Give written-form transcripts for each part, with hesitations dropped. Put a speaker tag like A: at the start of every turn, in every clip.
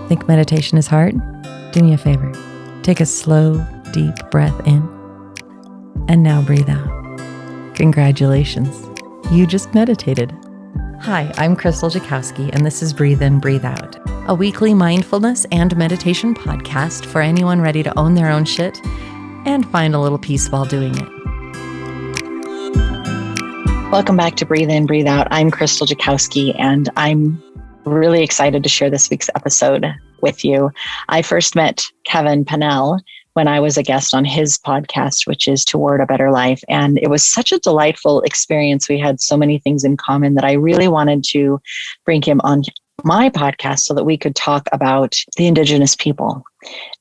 A: Think meditation is hard? Do me a favor. Take a slow, deep breath in. And now breathe out. Congratulations. You just meditated. Hi, I'm Krystal Jakosky, and this is Breathe In, Breathe Out, a weekly mindfulness and meditation podcast for anyone ready to own their own shit and find a little peace while doing it.
B: Welcome back to Breathe In, Breathe Out. I'm Krystal Jakosky, and I'm really excited to share this week's episode with you. I first met Kevin Pennell when I was a guest on his podcast, which is Toward a Better Life. And it was such a delightful experience. We had so many things in common that I really wanted to bring him on my podcast so that we could talk about the indigenous people.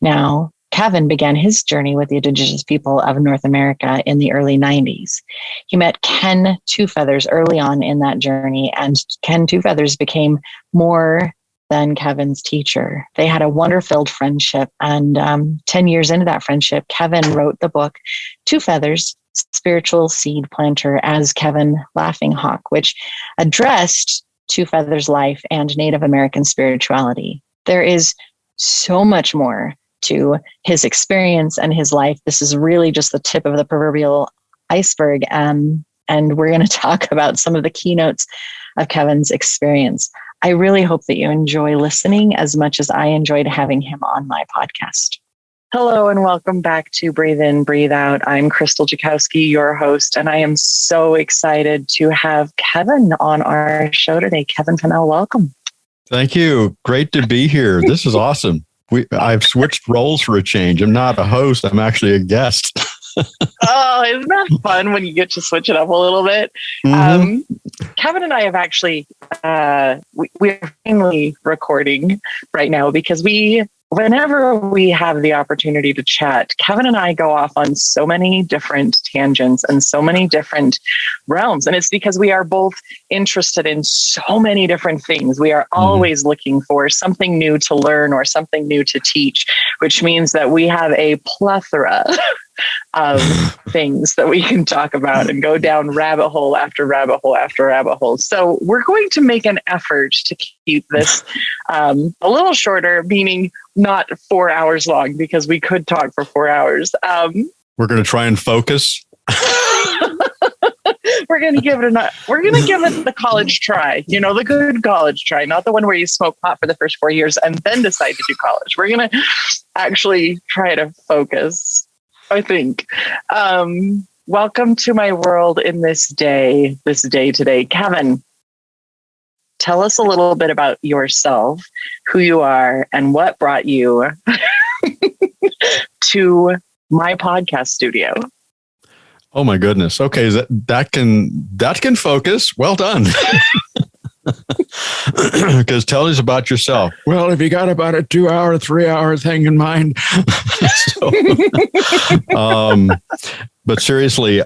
B: Now, Kevin began his journey with the indigenous people of North America in the early 90s. He met Ken Two Feathers early on in that journey, and Ken Two Feathers became more than Kevin's teacher. They had a wonder-filled friendship, and 10 years into that friendship, Kevin wrote the book Two Feathers, Spiritual Seed Planter as Kevin Laughing Hawk, which addressed Two Feathers' life and Native American spirituality. There is so much more to his experience and his life. This is really just the tip of the proverbial iceberg. And we're going to talk about some of the keynotes of Kevin's experience. I really hope that you enjoy listening as much as I enjoyed having him on my podcast. Hello and welcome back to Breathe In, Breathe Out. I'm Krystal Jakosky, your host, and I am so excited to have Kevin on our show today. Kevin Pennell, welcome.
C: Thank you. Great to be here. This is awesome. I've switched roles for a change. I'm not a host. I'm actually a guest.
B: Oh, isn't that fun when you get to switch it up a little bit? Mm-hmm. Kevin and I have actually, we're finally recording right now because whenever we have the opportunity to chat, Kevin and I go off on so many different tangents and so many different realms. And it's because we are both interested in so many different things. We are always looking for something new to learn or something new to teach, which means that we have a plethora of things that we can talk about and go down rabbit hole after rabbit hole after rabbit hole. So we're going to make an effort to keep this a little shorter, meaning not 4 hours long, because we could talk for 4 hours.
C: We're going to try and focus.
B: We're going to give it the college try, the good college try, not the one where you smoke pot for the first 4 years and then decide to do college. We're going to actually try to focus, I think. Welcome to my world in this day today. Kevin, tell us a little bit about yourself, who you are, and what brought you to my podcast studio.
C: Oh my goodness. Okay, that can focus. Well done. Because tell us about yourself. Well, if you got about a 2 hour, 3 hour thing in mind. But seriously,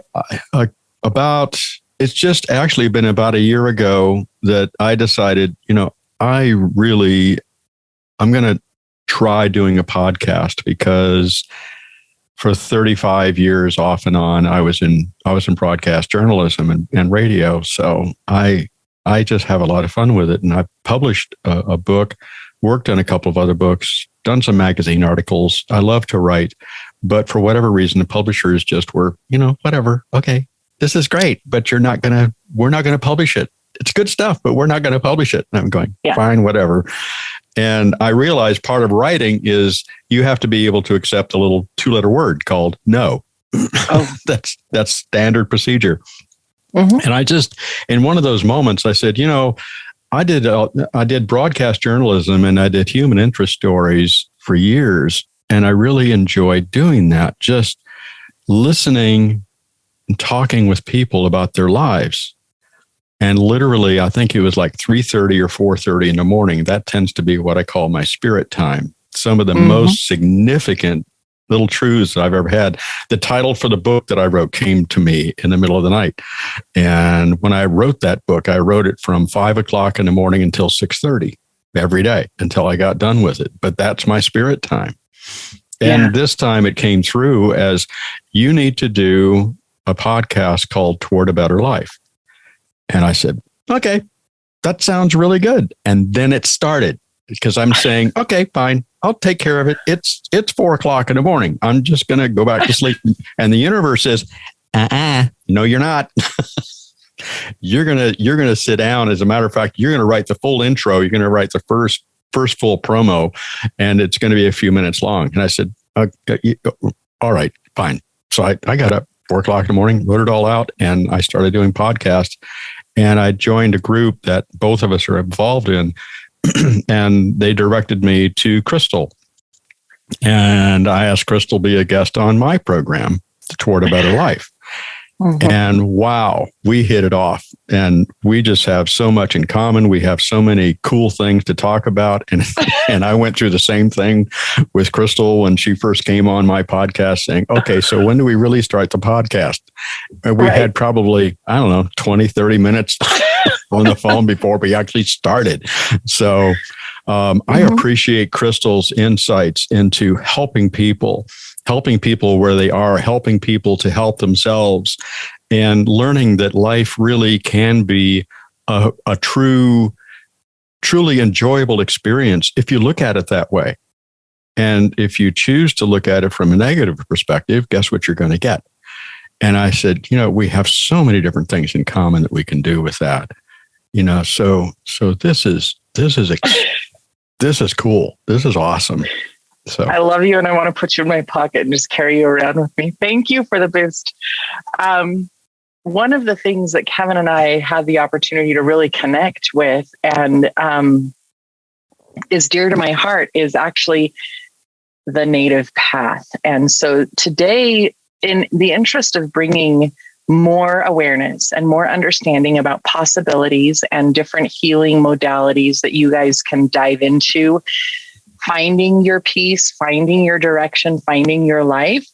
C: it's just actually been about a year ago that I decided, I'm going to try doing a podcast, because for 35 years off and on, I was in broadcast journalism and radio. So I just have a lot of fun with it. And I published a book, worked on a couple of other books, done some magazine articles. I love to write, but for whatever reason, the publishers just were, whatever. Okay, this is great, but we're not going to publish it. It's good stuff, but we're not going to publish it. And I'm going, fine, whatever. And I realized part of writing is you have to be able to accept a little 2-letter word called no. Oh, that's standard procedure. Mm-hmm. And I just, in one of those moments, I said, I did broadcast journalism and I did human interest stories for years. And I really enjoyed doing that, just listening and talking with people about their lives. And literally, I think it was like 3:30 or 4:30 in the morning. That tends to be what I call my spirit time. Some of the most significant little truths that I've ever had. The title for the book that I wrote came to me in the middle of the night. And when I wrote that book, I wrote it from 5 o'clock in the morning until 6:30 every day until I got done with it. But that's my spirit time. And this time it came through as, you need to do a podcast called Toward a Better Life. And I said, okay, that sounds really good. And then it started. because I'm saying, okay, fine, I'll take care of it. It's 4:00 in the morning. I'm just going to go back to sleep. And the universe says, no, you're not. You're going to sit down. As a matter of fact, you're going to write the full intro. You're going to write the first full promo, and it's going to be a few minutes long. And I said, okay, all right, fine. So I got up 4:00 in the morning, wrote it all out, and I started doing podcasts. And I joined a group that both of us are involved in, and they directed me to Krystal. And I asked Krystal to be a guest on my program, Toward a Better Life. Mm-hmm. And wow, we hit it off, and we just have so much in common. We have so many cool things to talk about. And I went through the same thing with Krystal when she first came on my podcast, saying, okay, so when do we really start the podcast? And we had probably, 20-30 minutes on the phone before we actually started. So I appreciate Krystal's insights into helping people where they are, helping people to help themselves, and learning that life really can be a truly enjoyable experience if you look at it that way. And if you choose to look at it from a negative perspective, guess what you're going to get? And I said, we have so many different things in common that we can do with that. So this is cool. This is awesome. So
D: I love you, and I want to put you in my pocket and just carry you around with me. Thank you for the boost. One of the things that Kevin and I had the opportunity to really connect with and is dear to my heart is actually the native path. And so today, in the interest of bringing more awareness and more understanding about possibilities and different healing modalities that you guys can dive into, finding your peace, finding your direction, finding your life,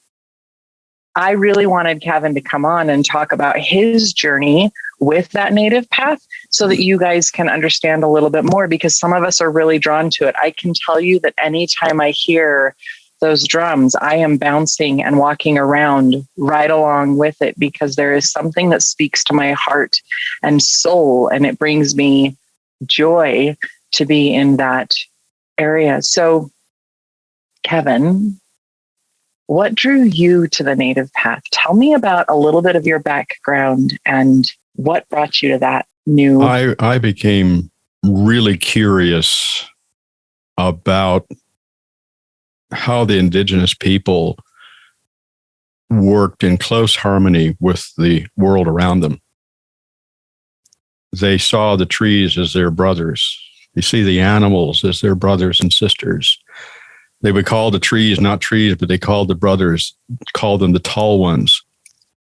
D: I really wanted Kevin to come on and talk about his journey with that native path so that you guys can understand a little bit more, because some of us are really drawn to it. I can tell you that anytime I hear those drums, I am bouncing and walking around right along with it, because there is something that speaks to my heart and soul, and it brings me joy to be in that area. So, Kevin, what drew you to the native path? Tell me about a little bit of your background and what brought you to that new.
C: I became really curious about how the indigenous people worked in close harmony with the world around them. They saw the trees as their brothers. They see the animals as their brothers and sisters. They would call the trees not trees, but they called the brothers, called them the tall ones.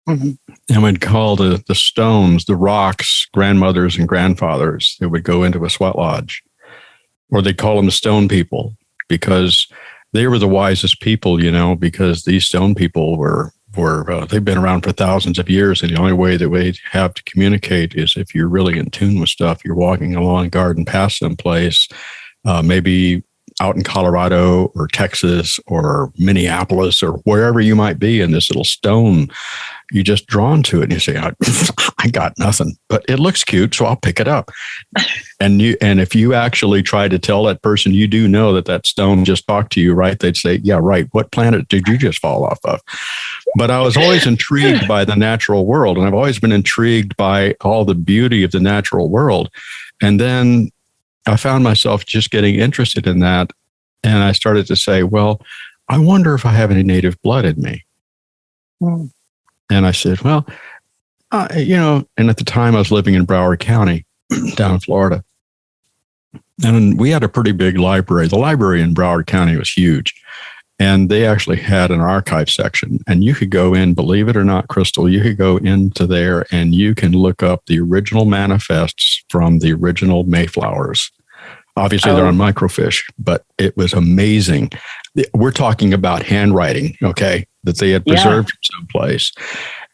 C: Mm-hmm. And would call the stones, the rocks, grandmothers and grandfathers. They would go into a sweat lodge. Or they'd call them the stone people, because they were the wisest people, because these stone people were they've been around for thousands of years. And the only way that we have to communicate is if you're really in tune with stuff. You're walking along a garden path someplace, maybe out in Colorado or Texas or Minneapolis or wherever you might be in this little stone, you're just drawn to it. And you say, I got nothing, but it looks cute, so I'll pick it up. And if you actually try to tell that person, you do know that stone just talked to you, right? They'd say, yeah, right. What planet did you just fall off of? But I was always intrigued by the natural world. And I've always been intrigued by all the beauty of the natural world. And then I found myself just getting interested in that. And I started to say, well, I wonder if I have any native blood in me. Mm. And I said, well, and at the time I was living in Broward County down in Florida. And we had a pretty big library. The library in Broward County was huge. And they actually had an archive section. And you could go in, believe it or not, Krystal, you could go into there and you can look up the original manifests from the original Mayflowers. Obviously, they're on microfiche, but it was amazing. We're talking about handwriting, okay, that they had preserved someplace.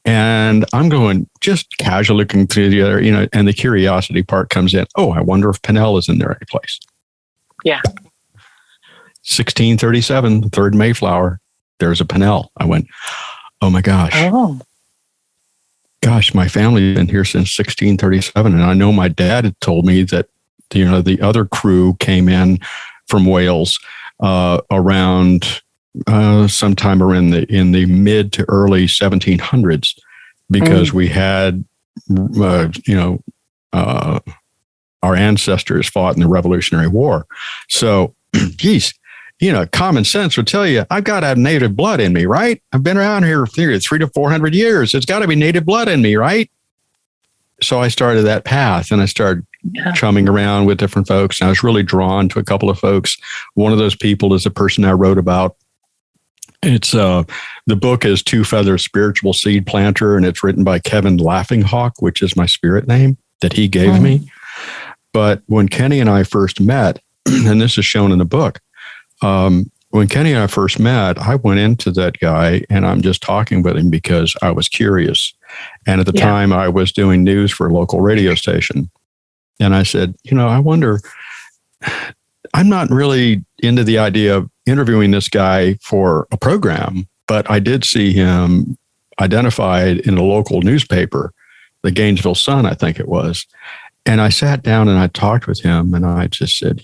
C: And I'm going, just casually looking through the other, and the curiosity part comes in. Oh, I wonder if Pennell is in there any place.
D: Yeah.
C: 1637, the third Mayflower, there's a Pennell. I went, oh my gosh.
D: Oh.
C: Gosh, my family's been here since 1637. And I know my dad had told me that the other crew came in from Wales around sometime around in the mid to early 1700s, because we had our ancestors fought in the Revolutionary War. So, geez, common sense would tell you I've got to have native blood in me, right? I've been around here for 300 to 400 years. It's got to be native blood in me, right? So I started that path, and I started chumming around with different folks. And I was really drawn to a couple of folks. One of those people is the person I wrote about. It's the book is Two Feathers Spiritual Seed Planter, and it's written by Kevin Laughing-Hawk, which is my spirit name that he gave me. But when Kenny and I first met, and this is shown in the book, when Kenny and I first met, I went into that guy and I'm just talking with him because I was curious. And at the time I was doing news for a local radio station. And I said, I wonder, I'm not really into the idea of interviewing this guy for a program, but I did see him identified in a local newspaper, the Gainesville Sun, I think it was. And I sat down and I talked with him, and I just said,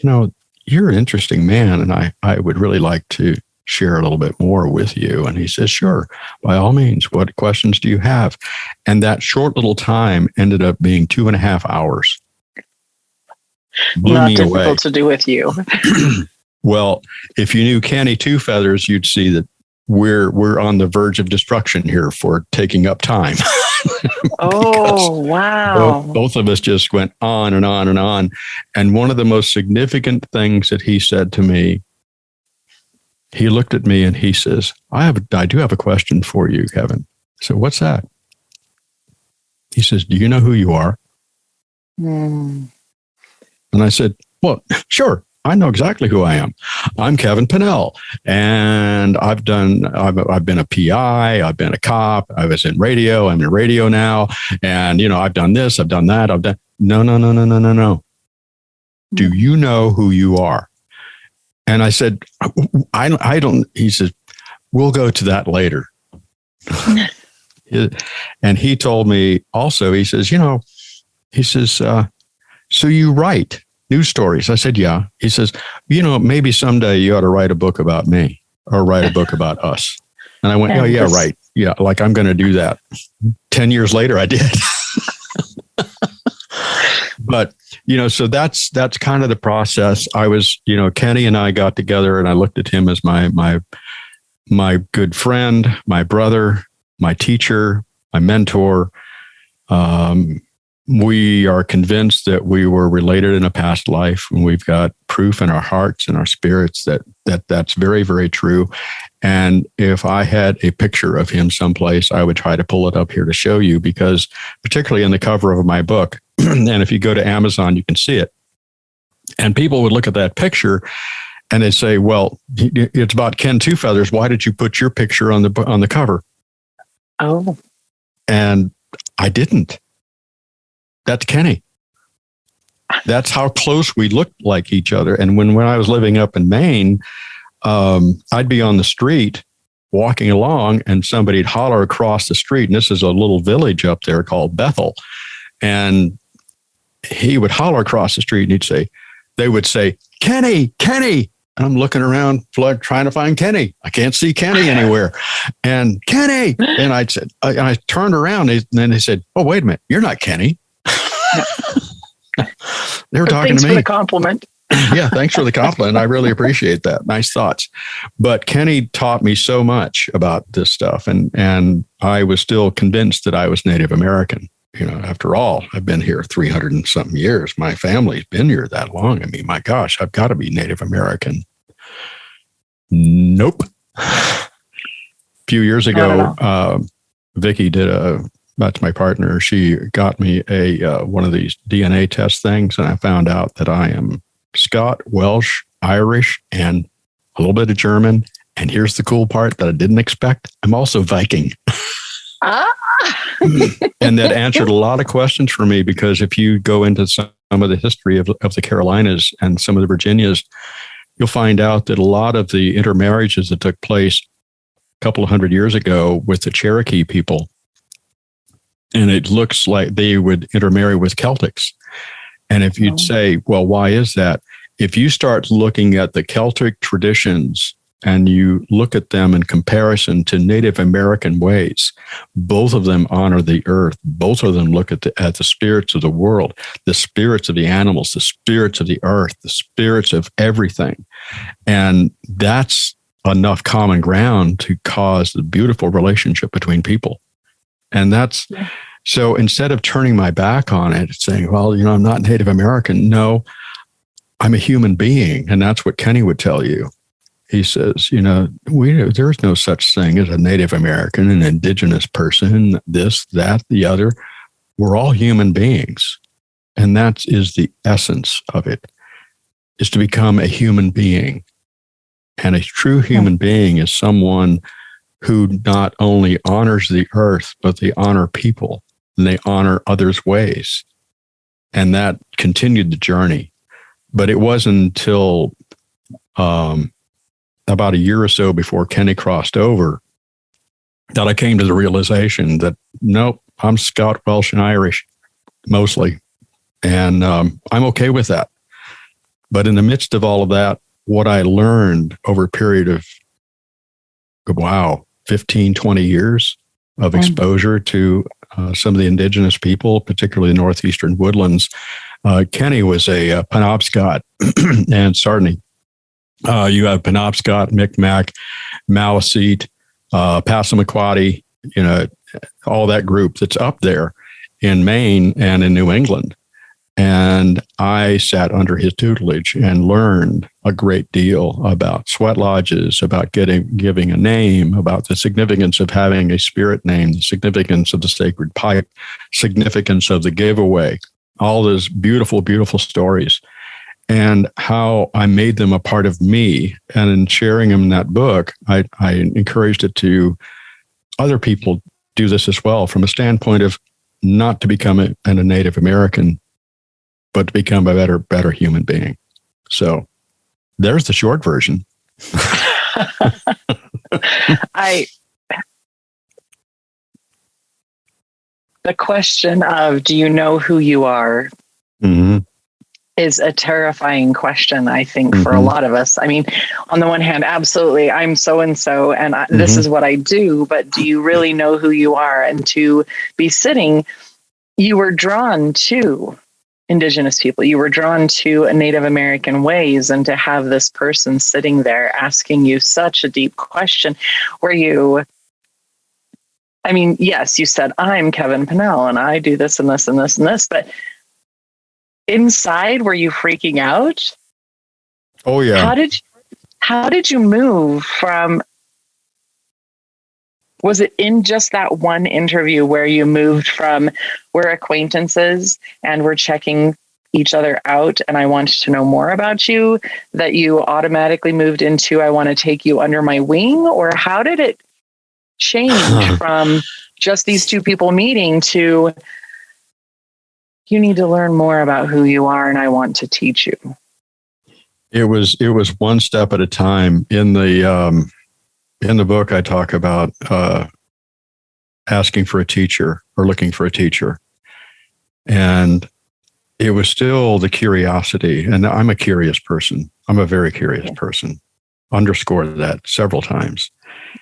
C: you're an interesting man, and I would really like to share a little bit more with you. And he says, sure, by all means, what questions do you have? And that short little time ended up being 2.5 hours. Blew
D: Not
C: me
D: difficult
C: away.
D: to do with you.
C: Well, if you knew Kenny Two Feathers, you'd see that we're on the verge of destruction here for taking up time.
D: Oh, wow.
C: Both of us just went on and on and on. And one of the most significant things that he said to me, he looked at me and he says, I do have a question for you, Kevin. I said, what's that? He says, do you know who you are? And I said, well, sure. I know exactly who I am. I'm Kevin Pennell, and I've been a PI, I've been a cop, I was in radio, I'm in radio now, and I've done this, I've done that, No. Do you know who you are? And I said, I don't. He says, we'll go to that later. And he told me also, he says, so you write news stories. I said, yeah. He says, maybe someday you ought to write a book about me or write a book about us. And I went, oh, yeah, right. Yeah, like I'm going to do that. 10 years later, I did. But, so that's kind of the process. I was, Kenny and I got together and I looked at him as my good friend, my brother, my teacher, my mentor. We are convinced that we were related in a past life, and we've got proof in our hearts and our spirits that's very, very true. And if I had a picture of him someplace, I would try to pull it up here to show you, because particularly in the cover of my book, and if you go to Amazon, you can see it. And people would look at that picture and they'd say, well, it's about Ken Two Feathers. Why did you put your picture on the cover?
D: Oh. And
C: I didn't. That's Kenny. That's how close we looked like each other. And when I was living up in Maine, I'd be on the street walking along and somebody'd holler across the street. And this is a little village up there called Bethel. And he would holler across the street and they would say, Kenny. And I'm looking around trying to find Kenny. I can't see Kenny anywhere. And Kenny. And I turned around and then they said, oh, wait a minute. You're not Kenny. They were talking to me.
D: Thanks for the compliment.
C: Yeah, thanks for the compliment. I really appreciate that. Nice thoughts. But Kenny taught me so much about this stuff, and I was still convinced that I was Native American. After all, I've been here 300 and something years. My family's been here that long. I mean, my gosh, I've got to be Native American. Nope. A few years ago, Vicky that's my partner. She got me one of these DNA test things, and I found out that I am Scott, Welsh, Irish, and a little bit of German. And here's the cool part that I didn't expect. I'm also Viking. And that answered a lot of questions for me, because if you go into some of the history of the Carolinas and some of the Virginias, you'll find out that a lot of the intermarriages that took place a couple of hundred years ago with the Cherokee people, and it looks like they would intermarry with Celtics. And if you'd say, well, why is that? If you start looking at the Celtic traditions and you look at them in comparison to Native American ways, both of them honor the earth. Both of them look at the spirits of the world, the spirits of the animals, the spirits of the earth, the spirits of everything. And that's enough common ground to cause the beautiful relationship between people. And that's, so instead of turning my back on it, saying, well, I'm not Native American. No, I'm a human being. And that's what Kenny would tell you. He says, there's no such thing as a Native American, an indigenous person, this, that, the other. We're all human beings. And that is the essence of it, is to become a human being. And a true human being is someone who not only honors the earth, but they honor people and they honor others' ways. And that continued the journey. But it wasn't until about a year or so before Kenny crossed over that I came to the realization that, nope, I'm Scott, Welsh, and Irish, mostly. And I'm okay with that. But in the midst of all of that, what I learned over a period of, 15, 20 years of exposure to some of the indigenous people, particularly the northeastern woodlands. Kenny was a Penobscot and Sardini. You have Penobscot, Micmac, Maliseet, Passamaquoddy, all that group that's up there in Maine and in New England. And I sat under his tutelage and learned a great deal about sweat lodges, about giving a name, about the significance of having a spirit name, the significance of the sacred pipe, significance of the giveaway, all those beautiful, beautiful stories, and how I made them a part of me. And in sharing them in that book, I encouraged it to other people do this as well, from a standpoint of not to become a Native American, but to become a better human being. So there's the short version.
D: The question of, do you know who you are? Is a terrifying question, I think, for a lot of us. I mean, on the one hand, absolutely, I'm so-and-so, and this is what I do, but do you really know who you are? And to be sitting, you were drawn to Indigenous people, you were drawn to Native American ways, and to have this person sitting there asking you such a deep question where yes, you said, I'm Kevin Pennell and I do this and this and this and this, but inside, were you freaking out?
C: Oh yeah.
D: How did you move from, was it in just that one interview where you moved from, we're acquaintances and we're checking each other out and I wanted to know more about you, that you automatically moved into, I want to take you under my wing? Or how did it change from just these two people meeting to, you need to learn more about who you are and I want to teach you?
C: It was one step at a time. In the book, I talk about asking for a teacher or looking for a teacher. And it was still the curiosity. And I'm a curious person. I'm a very curious person. Underscore that several times.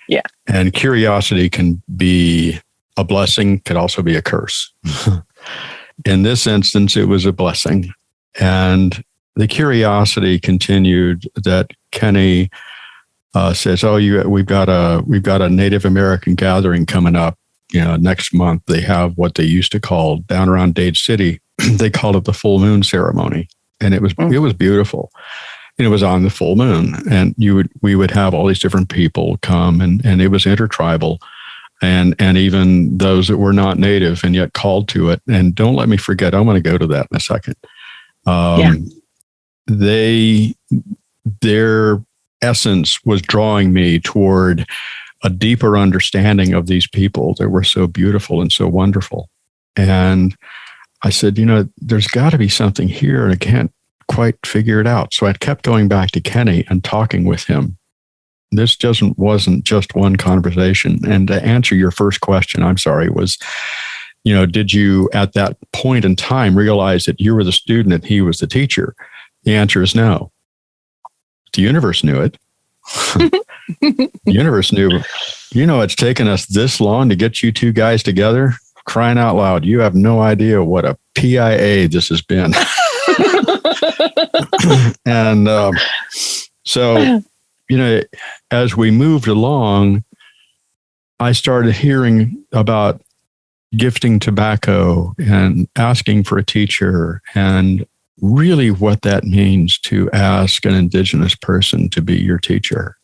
D: Yeah.
C: And curiosity can be a blessing, could also be a curse. In this instance, it was a blessing. And the curiosity continued that Kenny says, we've got a Native American gathering coming up, next month. They have what they used to call down around Dade City. They called it the full moon ceremony. And it was beautiful. And it was on the full moon. And we would have all these different people come, and it was intertribal. And even those that were not Native and yet called to it. And don't let me forget, I'm going to go to that in a second. Their essence was drawing me toward a deeper understanding of these people that were so beautiful and so wonderful. And I said, there's got to be something here, and I can't quite figure it out. So I kept going back to Kenny and talking with him. This wasn't just one conversation. And to answer your first question, I'm sorry, was did you at that point in time realize that you were the student and he was the teacher? The answer is no. The universe knew it. The universe knew, it's taken us this long to get you two guys together. Crying out loud. You have no idea what a PIA this has been. And so, as we moved along, I started hearing about gifting tobacco and asking for a teacher, and really what that means to ask an indigenous person to be your teacher.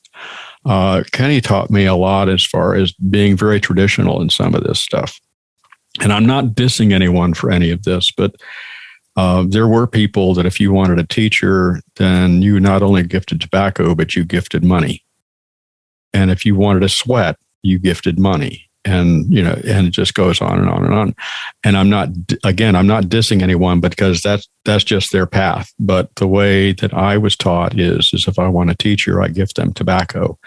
C: Kenny taught me a lot as far as being very traditional in some of this stuff. And I'm not dissing anyone for any of this, but there were people that if you wanted a teacher, then you not only gifted tobacco, but you gifted money. And if you wanted a sweat, you gifted money. And, and it just goes on and on and on. And I'm not dissing anyone, because that's just their path. But the way that I was taught is if I want a teacher, I gift them tobacco.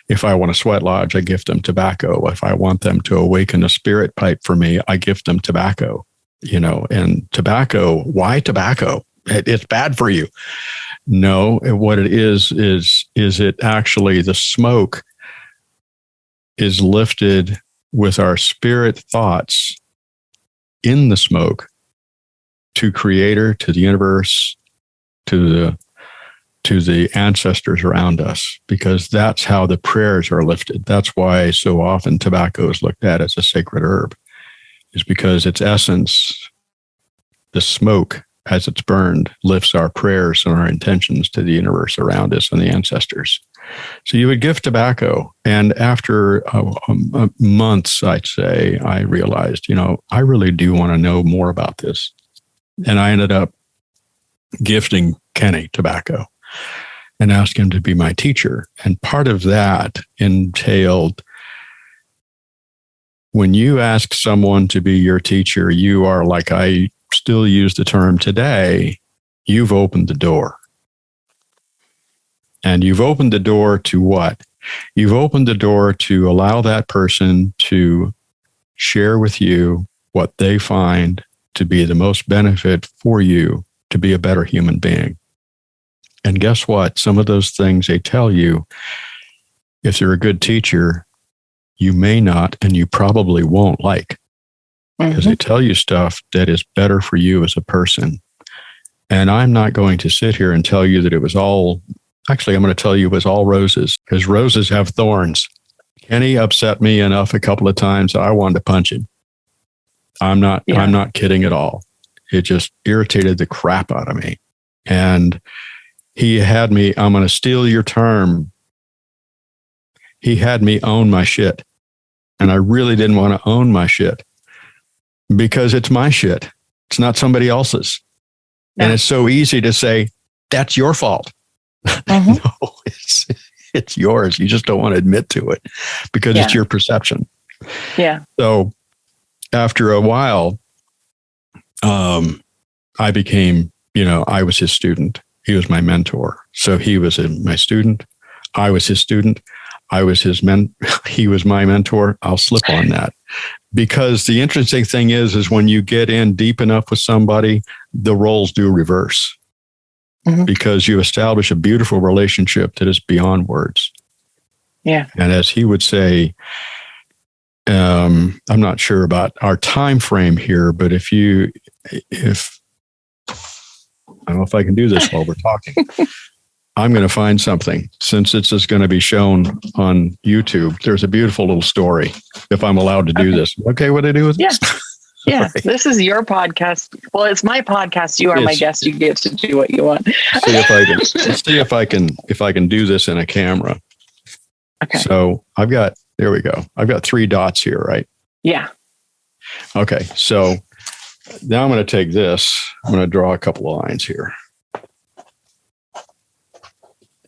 C: If I want a sweat lodge, I gift them tobacco. If I want them to awaken a spirit pipe for me, I gift them tobacco. And tobacco, why tobacco? It's bad for you. No, what it is it actually, the smoke is lifted with our spirit thoughts in the smoke to Creator, to the universe, to the ancestors around us, because that's how the prayers are lifted. That's why so often tobacco is looked at as a sacred herb, is because its essence, the smoke as it's burned, lifts our prayers and our intentions to the universe around us and the ancestors. So you would gift tobacco. And after months, I'd say, I realized, I really do want to know more about this. And I ended up gifting Kenny tobacco and asked him to be my teacher. And part of that entailed, when you ask someone to be your teacher, you are, like I still use the term today, you've opened the door. And you've opened the door to what? You've opened the door to allow that person to share with you what they find to be the most benefit for you to be a better human being. And guess what? Some of those things they tell you, if they're a good teacher, you may not, and you probably won't like, because they tell you stuff that is better for you as a person. And I'm not going to sit here and tell you that it was all, actually, I'm going to tell you it was all roses, because roses have thorns. Kenny upset me enough a couple of times that I wanted to punch him. I'm not kidding at all. It just irritated the crap out of me. And he had me, I'm going to steal your term. He had me own my shit. And I really didn't want to own my shit, because it's my shit. It's not somebody else's. Yeah. And it's so easy to say, that's your fault. No, it's yours. You just don't want to admit to it because it's your perception.
D: Yeah.
C: So after a while, I became, I was his student. He was my mentor. So he was my student. I was his student. I was his he was my mentor. I'll slip on that. Because the interesting thing is when you get in deep enough with somebody, the roles do reverse. Because you establish a beautiful relationship that is beyond words.
D: Yeah.
C: And as he would say, I'm not sure about our time frame here, but if I don't know if I can do this while we're talking. I'm going to find something, since this is going to be shown on YouTube. There's a beautiful little story, if I'm allowed to do this. Okay, what do I do with this?
D: Yeah,
C: Right.
D: This is your podcast. Well, it's my podcast. You are my guest. You get to do what you want.
C: Let's see if I can do this in a camera.
D: Okay.
C: So there we go. I've got 3 dots here, right?
D: Yeah.
C: Okay. So now I'm going to take this. I'm going to draw a couple of lines here.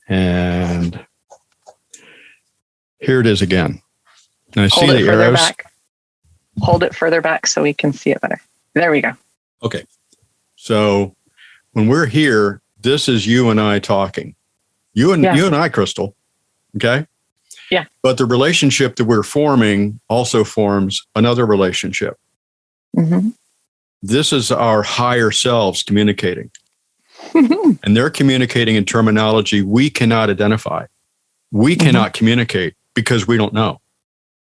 C: And here it is again. And I see the arrows.
D: Hold it further back so we can see it better. There we go.
C: Okay. So when we're here, this is you and I talking. You and I, Krystal. Okay?
D: Yeah.
C: But the relationship that we're forming also forms another relationship.
D: Mm-hmm.
C: This is our higher selves communicating. And they're communicating in terminology we cannot identify. We cannot communicate because we don't know.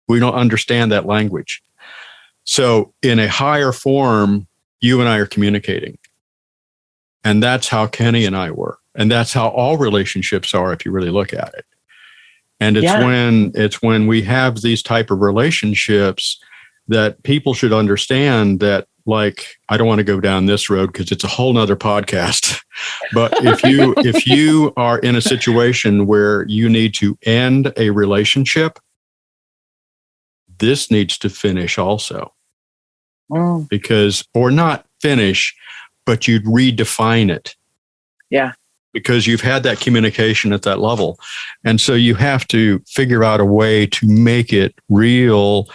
C: We don't understand that language. So in a higher form, you and I are communicating. And that's how Kenny and I were. And that's how all relationships are if you really look at it. And it's when we have these type of relationships that people should understand that, like, I don't want to go down this road because it's a whole nother podcast. But if you are in a situation where you need to end a relationship, this needs to finish also. Because, or not finish, but you'd redefine it.
D: Yeah.
C: Because you've had that communication at that level. And so you have to figure out a way to make it real,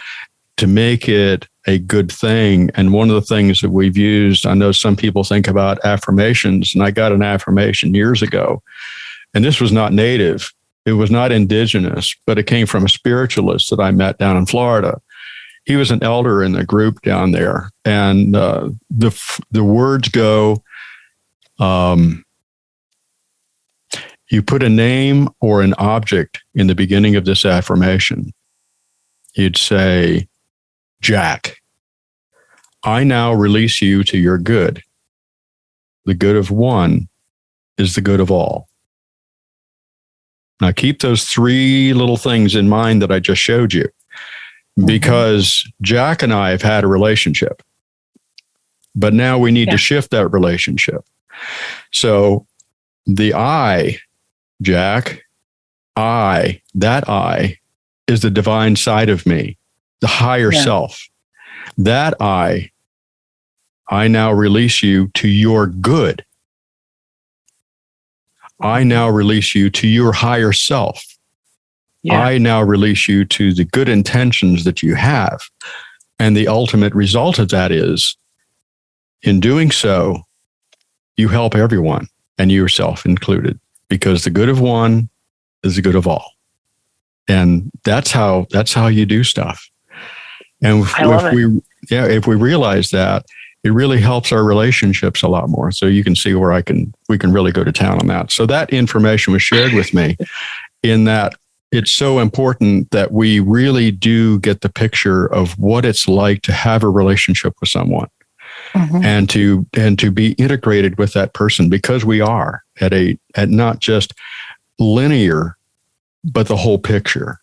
C: to make it a good thing. And one of the things that we've used, I know some people think about affirmations, and I got an affirmation years ago. And this was not native. It was not indigenous, but it came from a spiritualist that I met down in Florida. He was an elder in the group down there. And the words go, you put a name or an object in the beginning of this affirmation. You'd say, Jack, I now release you to your good. The good of one is the good of all. Now keep those three little things in mind that I just showed you, because Jack and I have had a relationship, but now we need to shift that relationship. So the I, Jack, that I is the divine side of me, the higher self. That I now release you to your good. I now release you to your higher self. I now release you to the good intentions that you have. And the ultimate result of that is, in doing so, you help everyone, and yourself included, because the good of one is the good of all. And that's how you do stuff. And if we realize that, it really helps our relationships a lot more. So you can see where we can really go to town on that. So that information was shared with me, in that it's so important that we really do get the picture of what it's like to have a relationship with someone. And to be integrated with that person, because we are at not just linear, but the whole picture.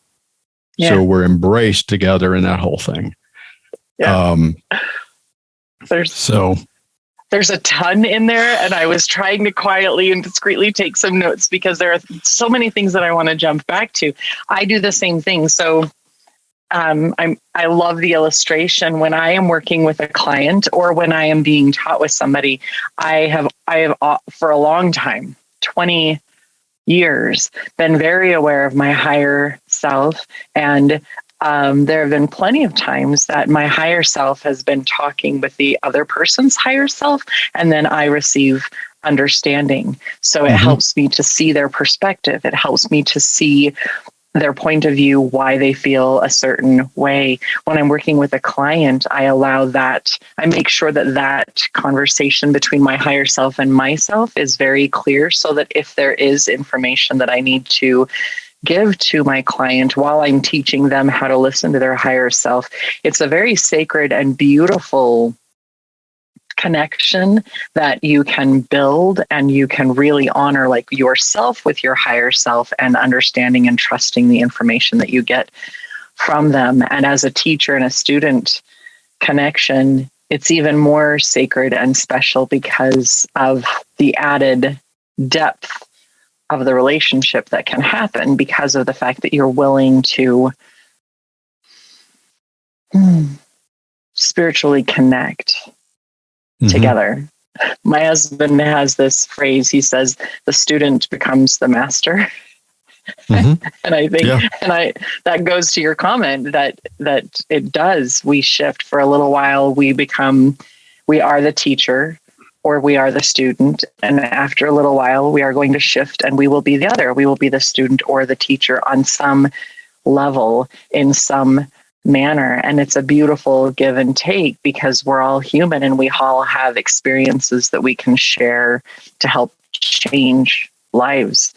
C: So we're embraced together in that whole thing.
D: There's a ton in there, and I was trying to quietly and discreetly take some notes because there are so many things that I want to jump back to. I do the same thing. So I love the illustration when I am working with a client or when I am being taught with somebody. I have for a long time, 20 years, been very aware of my higher self. And there have been plenty of times that my higher self has been talking with the other person's higher self, and then I receive understanding. So it helps me to see their perspective. It helps me to see their point of view, why they feel a certain way. When I'm working with a client, I make sure that conversation between my higher self and myself is very clear, so that if there is information that I need to give to my client while I'm teaching them how to listen to their higher self, it's a very sacred and beautiful connection that you can build, and you can really honor like yourself with your higher self, and understanding and trusting the information that you get from them. And as a teacher and a student connection, it's even more sacred and special because of the added depth of the relationship that can happen, because of the fact that you're willing to spiritually connect together. My husband has this phrase. He says, the student becomes the master. And I think, that goes to your comment that it does. We shift for a little while. We are the teacher, or we are the student. And after a little while, we are going to shift, and we will be the other. We will be the student or the teacher on some level, in some manner. And it's a beautiful give and take because we're all human and we all have experiences that we can share to help change lives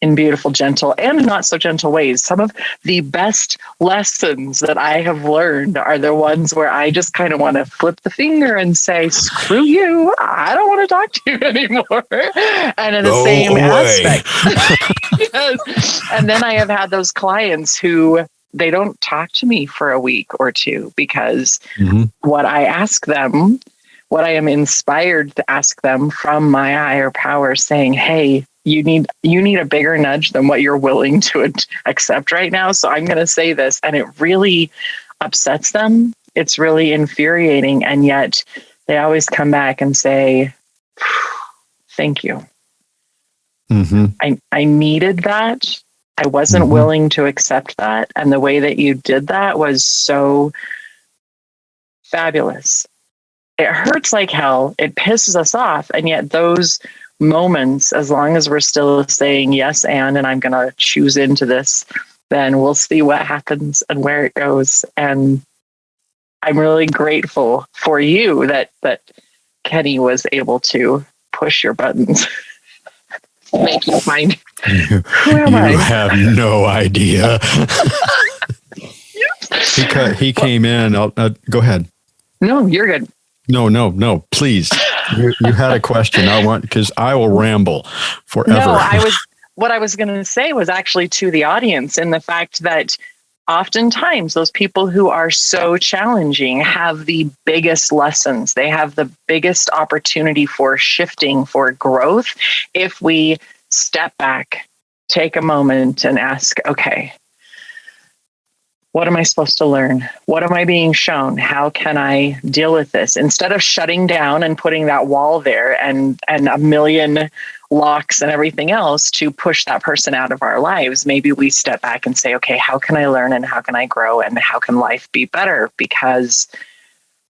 D: in beautiful, gentle, and not so gentle ways. Some of the best lessons that I have learned are the ones where I just kind of want to flip the finger and say, screw you, I don't want to talk to you anymore. And in the same aspect. Yes. And then I have had those clients who they don't talk to me for a week or two because what I ask them, what I am inspired to ask them from my higher power saying, hey, you need a bigger nudge than what you're willing to accept right now. So I'm going to say this, and it really upsets them. It's really infuriating. And yet they always come back and say, thank you. I needed that. I wasn't willing to accept that. And the way that you did that was so fabulous. It hurts like hell. It pisses us off. And yet those moments, as long as we're still saying yes and I'm going to choose into this, then we'll see what happens and where it goes. And I'm really grateful for you that Kenny was able to push your buttons. Make you find who am I?
C: You have no idea. He came in. Go ahead.
D: No, you're good.
C: No, please. You had a question. Because I will ramble forever.
D: No, what I was going to say was actually to the audience, in the fact that oftentimes those people who are so challenging have the biggest lessons. They have the biggest opportunity for shifting, for growth. If we step back, take a moment and ask, okay, what am I supposed to learn? What am I being shown? How can I deal with this? Instead of shutting down and putting that wall there and a million locks and everything else to push that person out of our lives, maybe we step back and say, okay, how can I learn and how can I grow and how can life be better because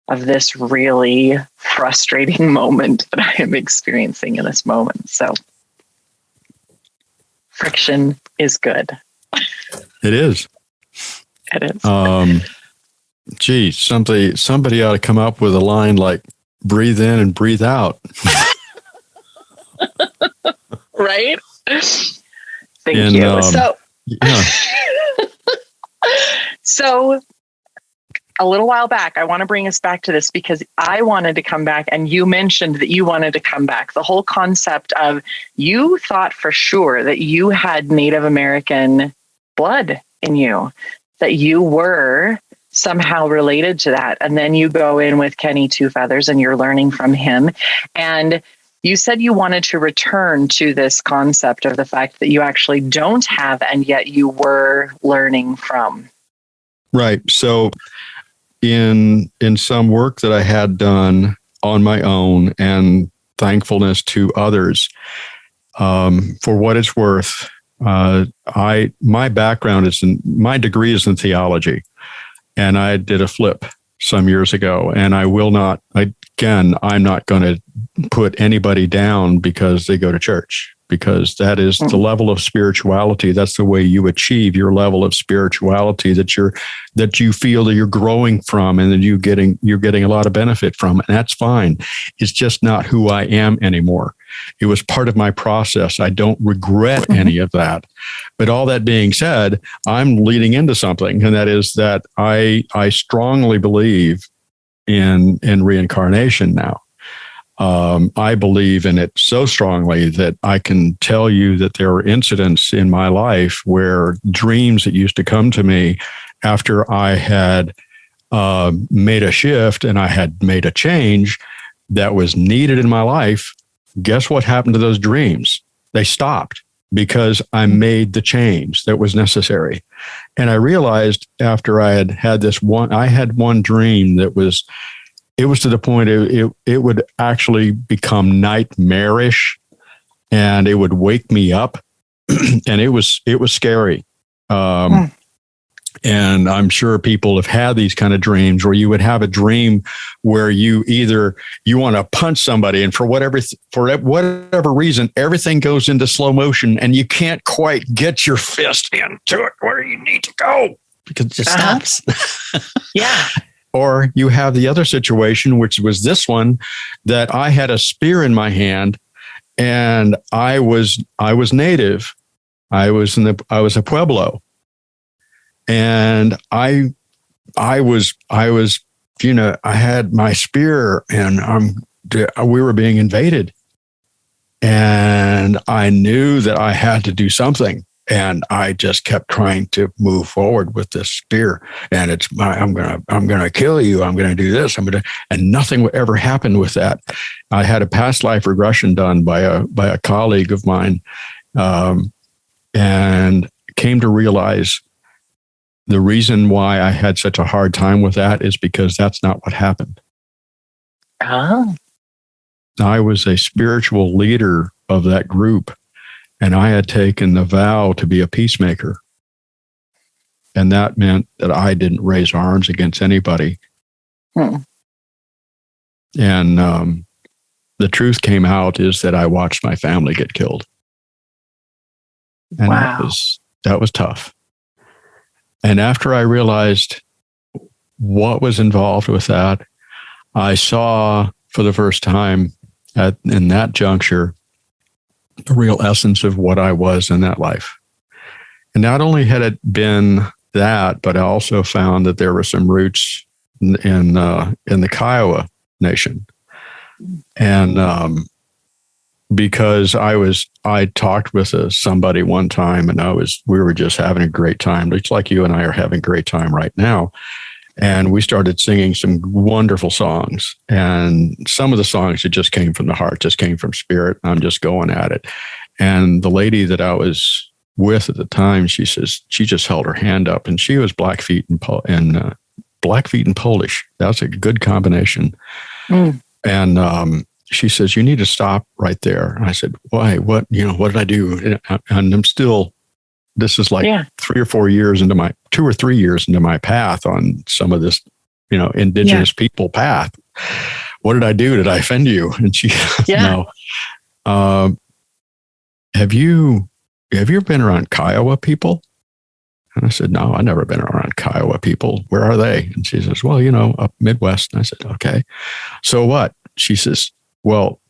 D: of this really frustrating moment that I am experiencing in this moment. So friction is good.
C: It is.
D: It is.
C: Geez, somebody ought to come up with a line like breathe in and breathe out.
D: Right? Thank you. So a little while back, I want to bring us back to this because I wanted to come back and you mentioned that you wanted to come back. The whole concept of you thought for sure that you had Native American blood in you, that you were somehow related to that. And then you go in with Kenny Two Feathers and you're learning from him. And you said you wanted to return to this concept of the fact that you actually don't have, and yet you were learning from.
C: Right. So in some work that I had done on my own and thankfulness to others, for what it's worth, my background my degree is in theology, and I did a flip some years ago, and I'm not going to put anybody down because they go to church, because that is the level of spirituality. That's the way you achieve your level of spirituality that you feel that you're growing from and that you're getting a lot of benefit from. And that's fine. It's just not who I am anymore. It was part of my process. I don't regret any of that. But all that being said, I'm leading into something, and that is that I strongly believe in reincarnation now. I believe in it so strongly that I can tell you that there are incidents in my life where dreams that used to come to me after I had made a shift and I had made a change that was needed in my life. Guess what happened to those dreams? They stopped because I made the change that was necessary. And I realized after I had one dream that was, it was to the point it would actually become nightmarish, and it would wake me up, and it was scary. And I'm sure people have had these kind of dreams where you would have a dream where you want to punch somebody, and for whatever reason, everything goes into slow motion and you can't quite get your fist into it where you need to go. because it just stops.
D: Yeah.
C: Or you have the other situation, which was this one, that I had a spear in my hand, and I was native. I was a Pueblo, and I was, I had my spear, and we were being invaded, and I knew that I had to do something. And I just kept trying to move forward with this spear. And I'm gonna kill you. I'm gonna do this. And nothing ever happened with that. I had a past life regression done by a colleague of mine, and came to realize the reason why I had such a hard time with that is because that's not what happened.
D: Oh.
C: I was a spiritual leader of that group. And I had taken the vow to be a peacemaker. And that meant that I didn't raise arms against anybody. And the truth came out is that I watched my family get killed. And that was tough. And after I realized what was involved with that, I saw for the first time in that juncture the real essence of what I was in that life. And not only had it been that, but I also found that there were some roots in the Kiowa Nation. And because I talked with somebody one time, and we were just having a great time, just like you and I are having a great time right now. And we started singing some wonderful songs. And some of the songs, it just came from the heart, just came from spirit. I'm just going at it. And the lady that I was with at the time, she says, she just held her hand up, and she was Blackfeet and Polish. That's a good combination. And she says, you need to stop right there. And I said, why? What did I do? And I'm still, this is like 2 or 3 years into my path on some of this, indigenous people path. What did I do? Did I offend you? And she goes, no. Have you been around Kiowa people? And I said, no, I've never been around Kiowa people. Where are they? And she says, well, up Midwest. And I said, okay. So what? She says, well,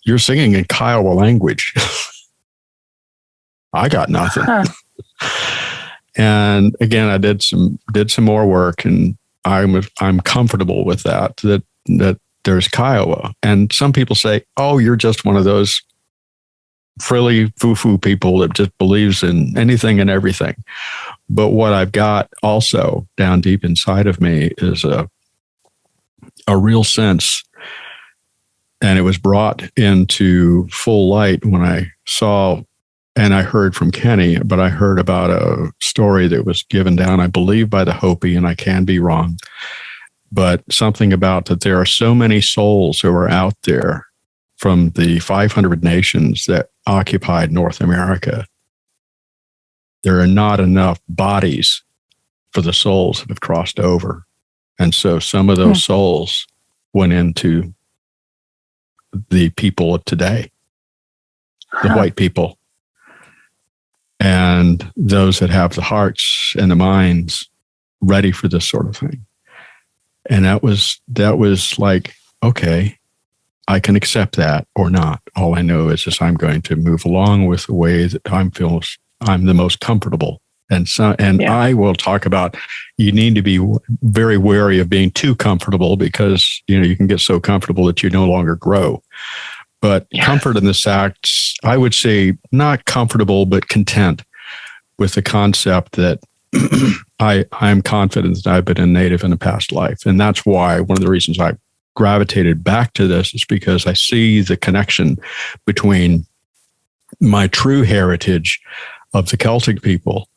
C: you're singing in Kiowa language. I got nothing. And again, I did some more work, and I'm comfortable with that there's Kiowa. And some people say, oh, you're just one of those frilly foo-foo people that just believes in anything and everything. But what I've got also down deep inside of me is a real sense, and it was brought into full light when I saw. And I heard from Kenny, but I heard about a story that was given down, I believe, by the Hopi, and I can be wrong, but something about that there are so many souls who are out there from the 500 nations that occupied North America. There are not enough bodies for the souls that have crossed over. And so some of those souls went into the people of today, the white people. And those that have the hearts and the minds ready for this sort of thing. And that was like, okay, I can accept that or not. All I know is I'm going to move along with the way that I'm the most comfortable. And I will talk about, you need to be very wary of being too comfortable, because you can get so comfortable that you no longer grow. But comfort in this act, I would say not comfortable, but content with the concept that I'm confident that I've been a native in a past life. And that's why one of the reasons I gravitated back to this is because I see the connection between my true heritage of the Celtic people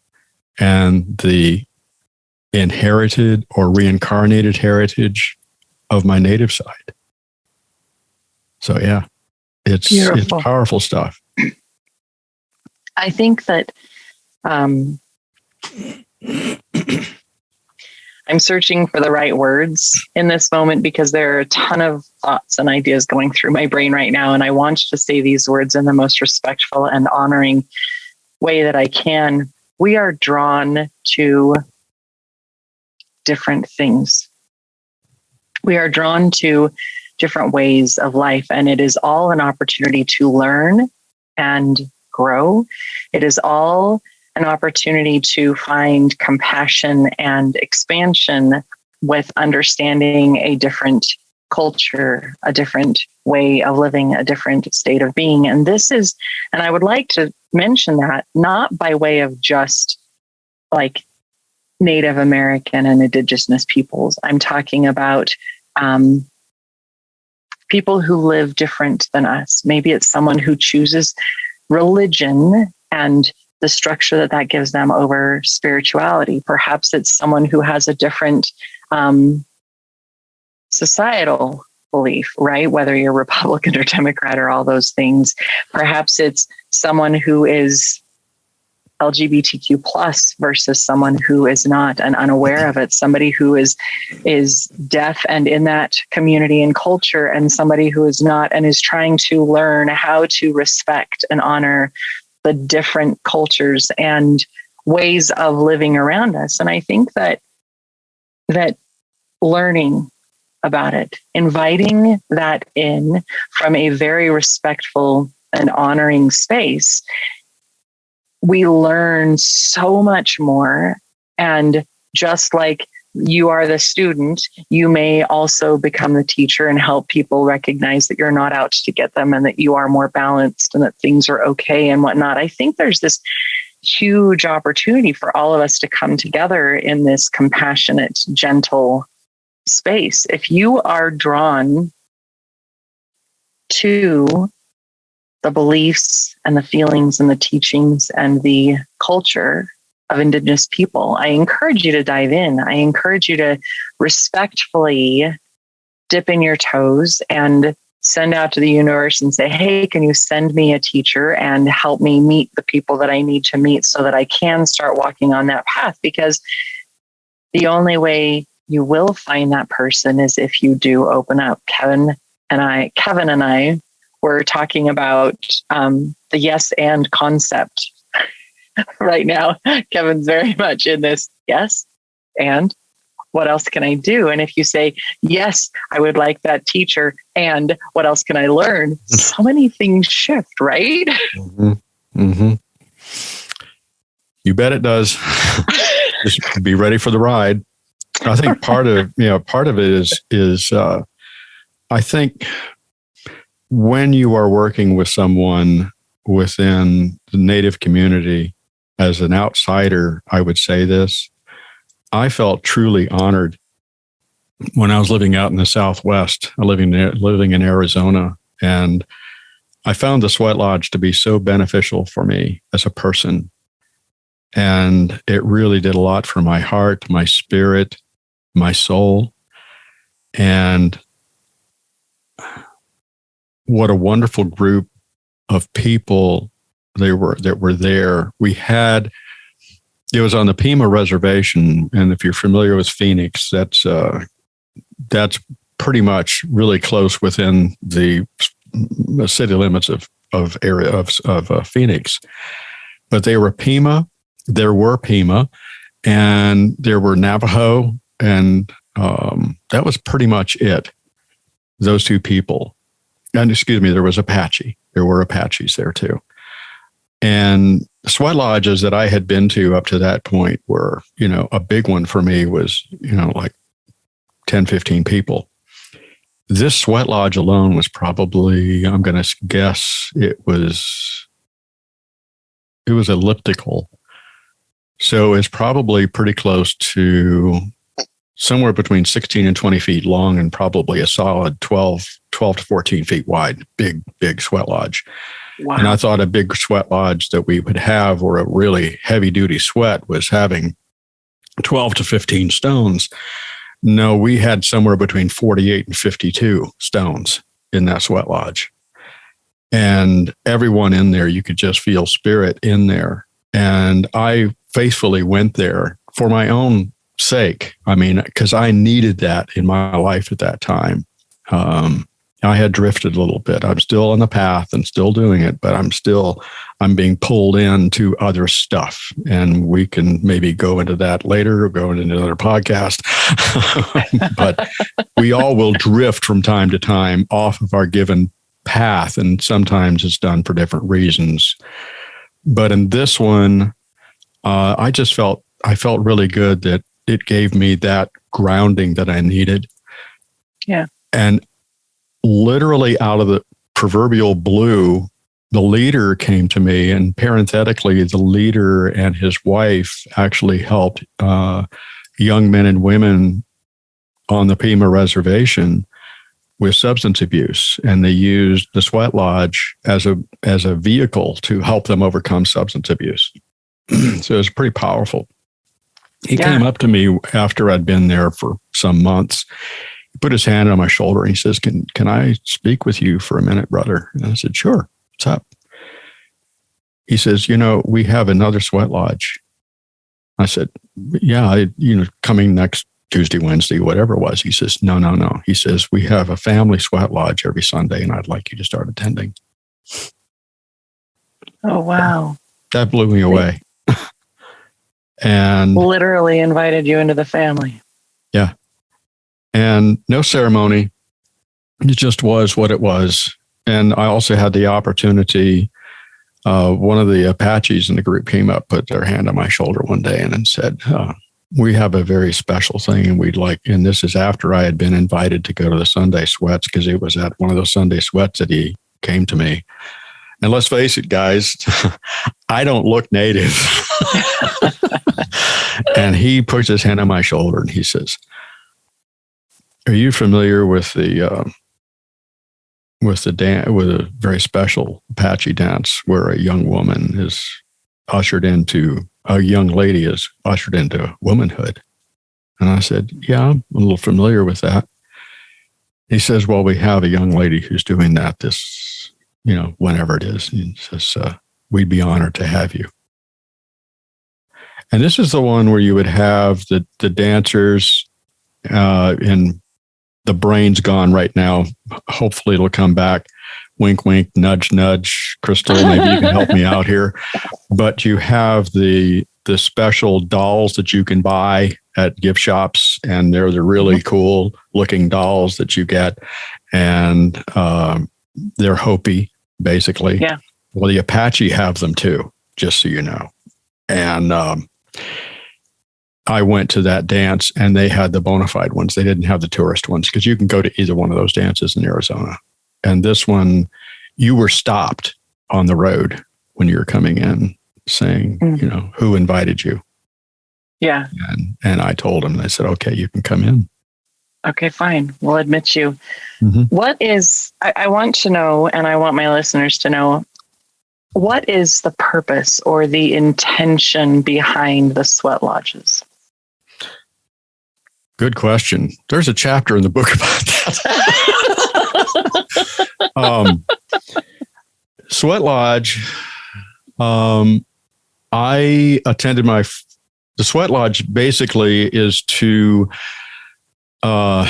C: and the inherited or reincarnated heritage of my native side. So it's powerful stuff.
D: I think that I'm searching for the right words in this moment, because there are a ton of thoughts and ideas going through my brain right now. And I want to say these words in the most respectful and honoring way that I can. We are drawn to different things. We are drawn to different ways of life, and it is all an opportunity to learn and grow. It is all an opportunity to find compassion and expansion with understanding a different culture, a different way of living, a different state of being. And I would like to mention that not by way of just like Native American and indigenous peoples. I'm talking about people who live different than us. Maybe it's someone who chooses religion and the structure that gives them over spirituality. Perhaps it's someone who has a different societal belief, right? Whether you're Republican or Democrat or all those things. Perhaps it's someone who is LGBTQ plus versus someone who is not and unaware of it. Somebody who is deaf and in that community and culture, and somebody who is not and is trying to learn how to respect and honor the different cultures and ways of living around us. And I think that learning about it, inviting that in from a very respectful and honoring space, we learn so much more. And just like you are the student, you may also become the teacher and help people recognize that you're not out to get them and that you are more balanced and that things are okay and whatnot. I think there's this huge opportunity for all of us to come together in this compassionate, gentle space. If you are drawn to the beliefs and the feelings and the teachings and the culture of indigenous people, I encourage you to dive in. I encourage you to respectfully dip in your toes and send out to the universe and say, hey, can you send me a teacher and help me meet the people that I need to meet so that I can start walking on that path? Because the only way you will find that person is if you do open up. Kevin and I were talking about the yes and concept right now. Kevin's very much in this yes and what else can I do? And if you say, yes, I would like that teacher, and what else can I learn? So many things shift, right?
C: Mm-hmm. Mm-hmm. You bet it does. Just be ready for the ride. I think part of it is I think when you are working with someone within the Native community, as an outsider, I would say this. I felt truly honored when I was living out in the Southwest, living in Arizona, and I found the Sweat Lodge to be so beneficial for me as a person. And it really did a lot for my heart, my spirit, my soul. And what a wonderful group of people that were there. It was on the Pima Reservation, and if you're familiar with Phoenix, that's pretty much really close within the city limits of Phoenix. But there were Pima, and there were Navajo, and that was pretty much it. Those two people, and there was Apache. There were Apaches there too. And sweat lodges that I had been to up to that point were, a big one for me was, like 10, 15 people. This sweat lodge alone was probably, I'm going to guess it was elliptical. So it's probably pretty close to somewhere between 16 and 20 feet long and probably a solid 12 to 14 feet wide, big sweat lodge.
D: Wow.
C: And I thought a big sweat lodge that we would have, or a really heavy duty sweat, was having 12 to 15 stones. No, we had somewhere between 48 and 52 stones in that sweat lodge. And everyone in there, you could just feel spirit in there. And I faithfully went there for my own sake. I mean, because I needed that in my life at that time. I had drifted a little bit. I'm still on the path and still doing it, but I'm being pulled into other stuff. And we can maybe go into that later or go into another podcast. But we all will drift from time to time off of our given path. And sometimes it's done for different reasons. But in this one, I felt really good that it gave me that grounding that I needed.
D: Yeah.
C: And literally out of the proverbial blue, the leader came to me, and parenthetically, the leader and his wife actually helped young men and women on the Pima Reservation with substance abuse. And they used the Sweat Lodge as a vehicle to help them overcome substance abuse. So it was pretty powerful. He came up to me after I'd been there for some months. He put his hand on my shoulder and he says, can I speak with you for a minute, brother? And I said, sure. What's up? He says, we have another Sweat Lodge. I said, yeah, coming next Tuesday, Wednesday, whatever it was. He says, no. He says, we have a family Sweat Lodge every Sunday and I'd like you to start attending.
D: Oh, wow.
C: That blew me away. And
D: literally invited you into the family.
C: Yeah. And no ceremony. It just was what it was. And I also had the opportunity, one of the Apaches in the group came up, put their hand on my shoulder one day and then said, we have a very special thing and we'd like, and this is after I had been invited to go to the Sunday Sweats, because it was at one of those Sunday Sweats that he came to me. And let's face it, guys, I don't look native. And he puts his hand on my shoulder and he says, are you familiar with a very special Apache dance where a young lady is ushered into womanhood? And I said, yeah, I'm a little familiar with that. He says, well, we have a young lady who's doing that this, whenever it is. He says, we'd be honored to have you. And this is the one where you would have the dancers in the brain's gone right now. Hopefully it'll come back. Wink, wink, nudge, nudge. Krystal, maybe you can help me out here. But you have the special dolls that you can buy at gift shops, and they're the really cool looking dolls that you get. And they're Hopi, basically.
D: Yeah.
C: Well, the Apache have them too, just so you know. And I went to that dance and they had the bona fide ones. They didn't have the tourist ones, because you can go to either one of those dances in Arizona. And this one, you were stopped on the road when you were coming in saying, who invited you?
D: Yeah.
C: And I told them, they said, okay, you can come in.
D: Okay, fine. We'll admit you.
C: Mm-hmm.
D: What is, I want to know, and I want my listeners to know, what is the purpose or the intention behind the Sweat Lodges?
C: Good question. There's a chapter in the book about that. Sweat Lodge. I attended the Sweat Lodge basically is to, how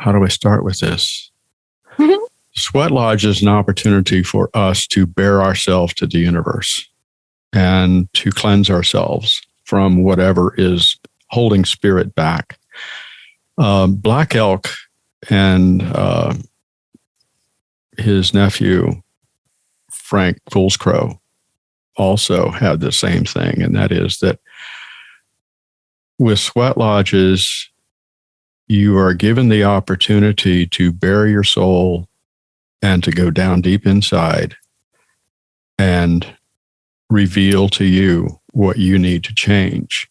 C: do I start with this? Mm-hmm. Sweat Lodge is an opportunity for us to bare ourselves to the universe and to cleanse ourselves from whatever is holding spirit back. Black Elk and his nephew, Frank Foolscrow, also had the same thing. And that is that with Sweat Lodges, you are given the opportunity to bare your soul and to go down deep inside and reveal to you what you need to change.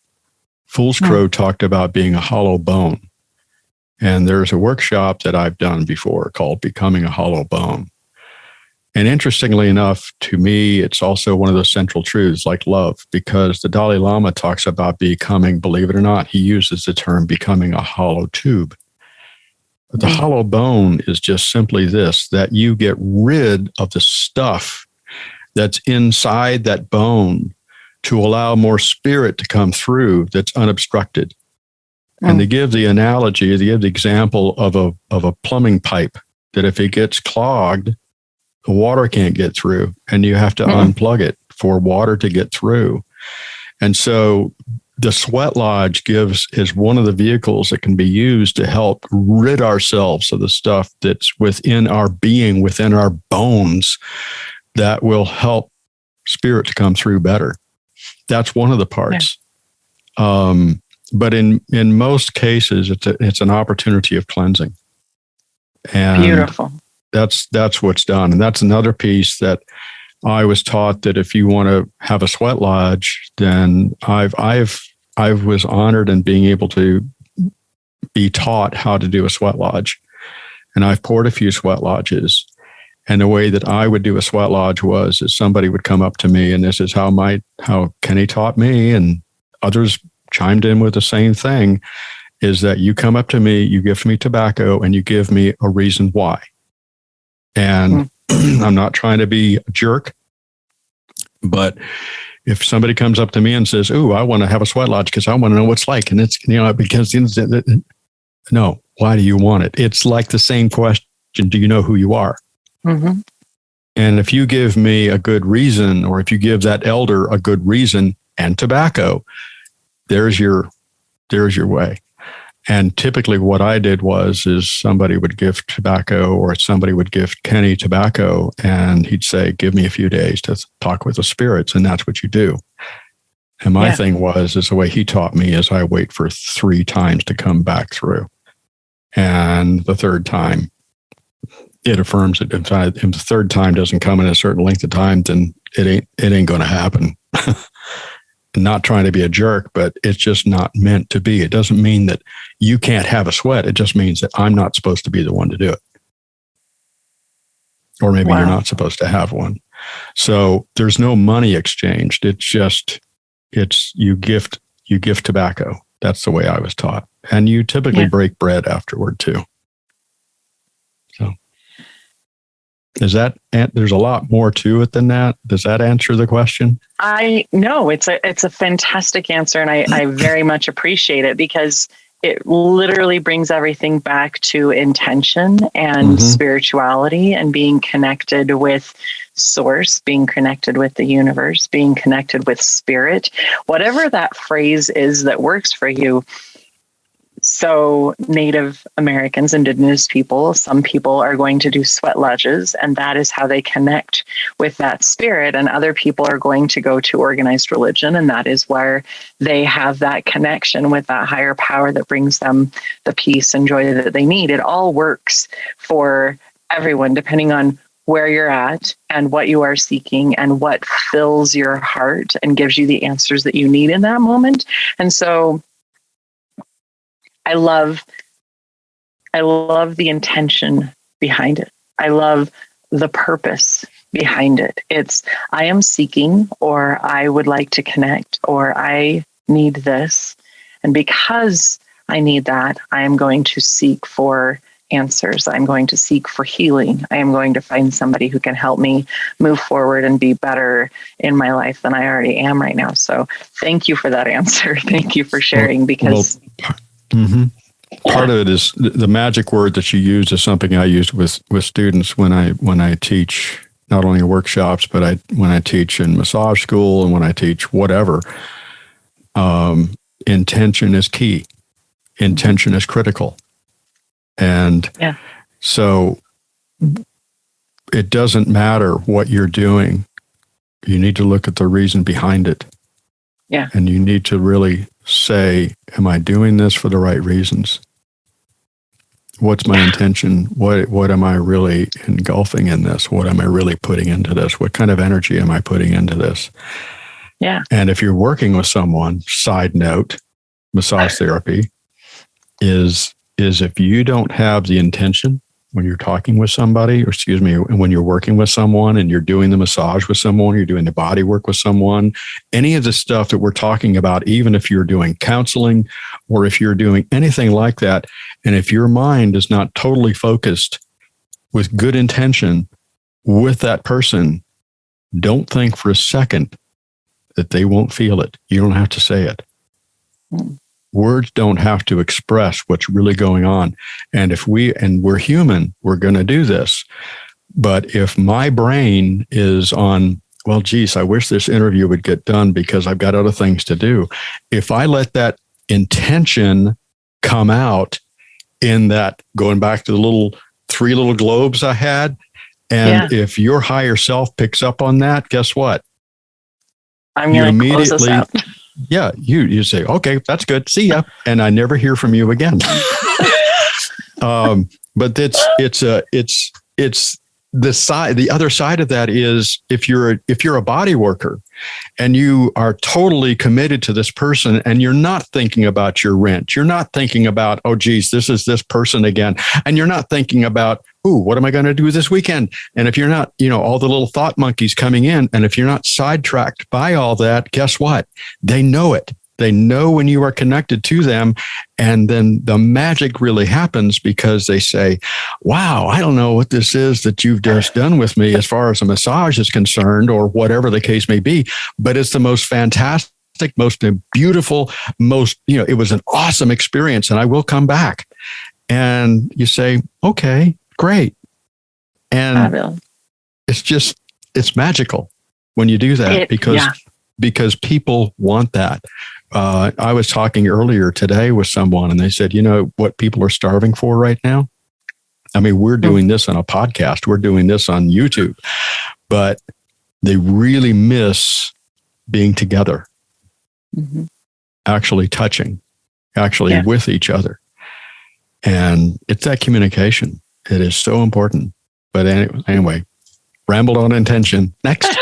C: Foolscrow talked about being a hollow bone. And there's a workshop that I've done before called Becoming a Hollow Bone. And interestingly enough, to me, it's also one of those central truths like love, because the Dalai Lama talks about becoming, believe it or not, he uses the term becoming a hollow tube. But the hollow bone is just simply this, that you get rid of the stuff that's inside that bone to allow more spirit to come through that's unobstructed. And they give the analogy, they give the example of a plumbing pipe that if it gets clogged, the water can't get through and you have to unplug it for water to get through. And so the sweat lodge is one of the vehicles that can be used to help rid ourselves of the stuff that's within our being, within our bones, that will help spirit to come through better. That's one of the parts. Yeah. But in most cases, it's an opportunity of cleansing. And
D: beautiful.
C: That's what's done. And that's another piece that I was taught, that if you want to have a sweat lodge, then I was honored in being able to be taught how to do a sweat lodge. And I've poured a few sweat lodges. And the way that I would do a sweat lodge was that somebody would come up to me, and this is how Kenny taught me, and others chimed in with the same thing, is that you come up to me, you gift me tobacco, and you give me a reason why. And I'm not trying to be a jerk, but if somebody comes up to me and says, "Ooh, I want to have a sweat lodge because I want to know what it's like," and it's, because no, why do you want it? It's like the same question: do you know who you are? Mm-hmm. And if you give me a good reason, or if you give that elder a good reason and tobacco, there's your way. And typically what I did is somebody would gift tobacco, or somebody would gift Kenny tobacco, and he'd say, "Give me a few days to talk with the spirits." And that's what you do. And my thing is the way he taught me is I wait for 3 times to come back through. And the third time, it affirms it. If the third time doesn't come in a certain length of time, then it ain't going to happen. Not trying to be a jerk, but it's just not meant to be. It doesn't mean that you can't have a sweat. It just means that I'm not supposed to be the one to do it. Or maybe you're not supposed to have one. So there's no money exchanged. It's you gift tobacco. That's the way I was taught. And you typically break bread afterward too. So there's a lot more to it than that. Does that answer the question?
D: No, it's a fantastic answer. And I very much appreciate it, because it literally brings everything back to intention and spirituality, and being connected with source, being connected with the universe, being connected with spirit, whatever that phrase is that works for you. So Native Americans, indigenous people, some people are going to do sweat lodges, and that is how they connect with that spirit. And other people are going to go to organized religion, and that is where they have that connection with that higher power that brings them the peace and joy that they need. It all works for everyone, depending on where you're at and what you are seeking and what fills your heart and gives you the answers that you need in that moment. And so I love the intention behind it. I love the purpose behind it. It's, I am seeking, or I would like to connect, or I need this. And because I need that, I am going to seek for answers. I'm going to seek for healing. I am going to find somebody who can help me move forward and be better in my life than I already am right now. So thank you for that answer. Thank you for sharing, because
C: part of it is the magic word that you use is something I use with students when I teach, not only in workshops, but when I teach in massage school and when I teach whatever. Intention is key. Intention is critical. And so it doesn't matter what you're doing. You need to look at the reason behind it.
D: Yeah.
C: And you need to really say, am I doing this for the right reasons? What's my intention? What am I really engulfing in this? What am I really putting into this? What kind of energy am I putting into this?
D: Yeah.
C: And if you're working with someone, side note, massage therapy is if you don't have the intention when you're talking with somebody, or when you're working with someone and you're doing the massage with someone, you're doing the body work with someone, any of the stuff that we're talking about, even if you're doing counseling or if you're doing anything like that, and if your mind is not totally focused with good intention with that person, don't think for a second that they won't feel it. You don't have to say it. words don't have to express what's really going on. And we're human, we're going to do this. But if my brain is on, well, geez, I wish this interview would get done because I've got other things to do. If I let that intention come out in that, going back to the three little globes I had, and if your higher self picks up on that, guess what?
B: I'm going to close this out.
C: Yeah, you say, okay, that's good. See ya. And I never hear from you again. But it's the other side of that is if you're a body worker and you are totally committed to this person and you're not thinking about your rent, you're not thinking about, oh, geez, this is this person again. And you're not thinking about, ooh, what am I going to do this weekend? And if you're not, all the little thought monkeys coming in, and if you're not sidetracked by all that, guess what? They know it. They know when you are connected to them. And then the magic really happens because they say, wow, I don't know what this is that you've just done with me as far as a massage is concerned, or whatever the case may be. But it's the most fantastic, most beautiful, it was an awesome experience, and I will come back. And you say, okay, great. And it's magical when you do that because people want that. I was talking earlier today with someone and they said, you know what people are starving for right now? I mean, we're doing this on a podcast. We're doing this on YouTube, but they really miss being together, actually touching, with each other. And it's that communication. It is so important. But anyway, rambled on intention. Next.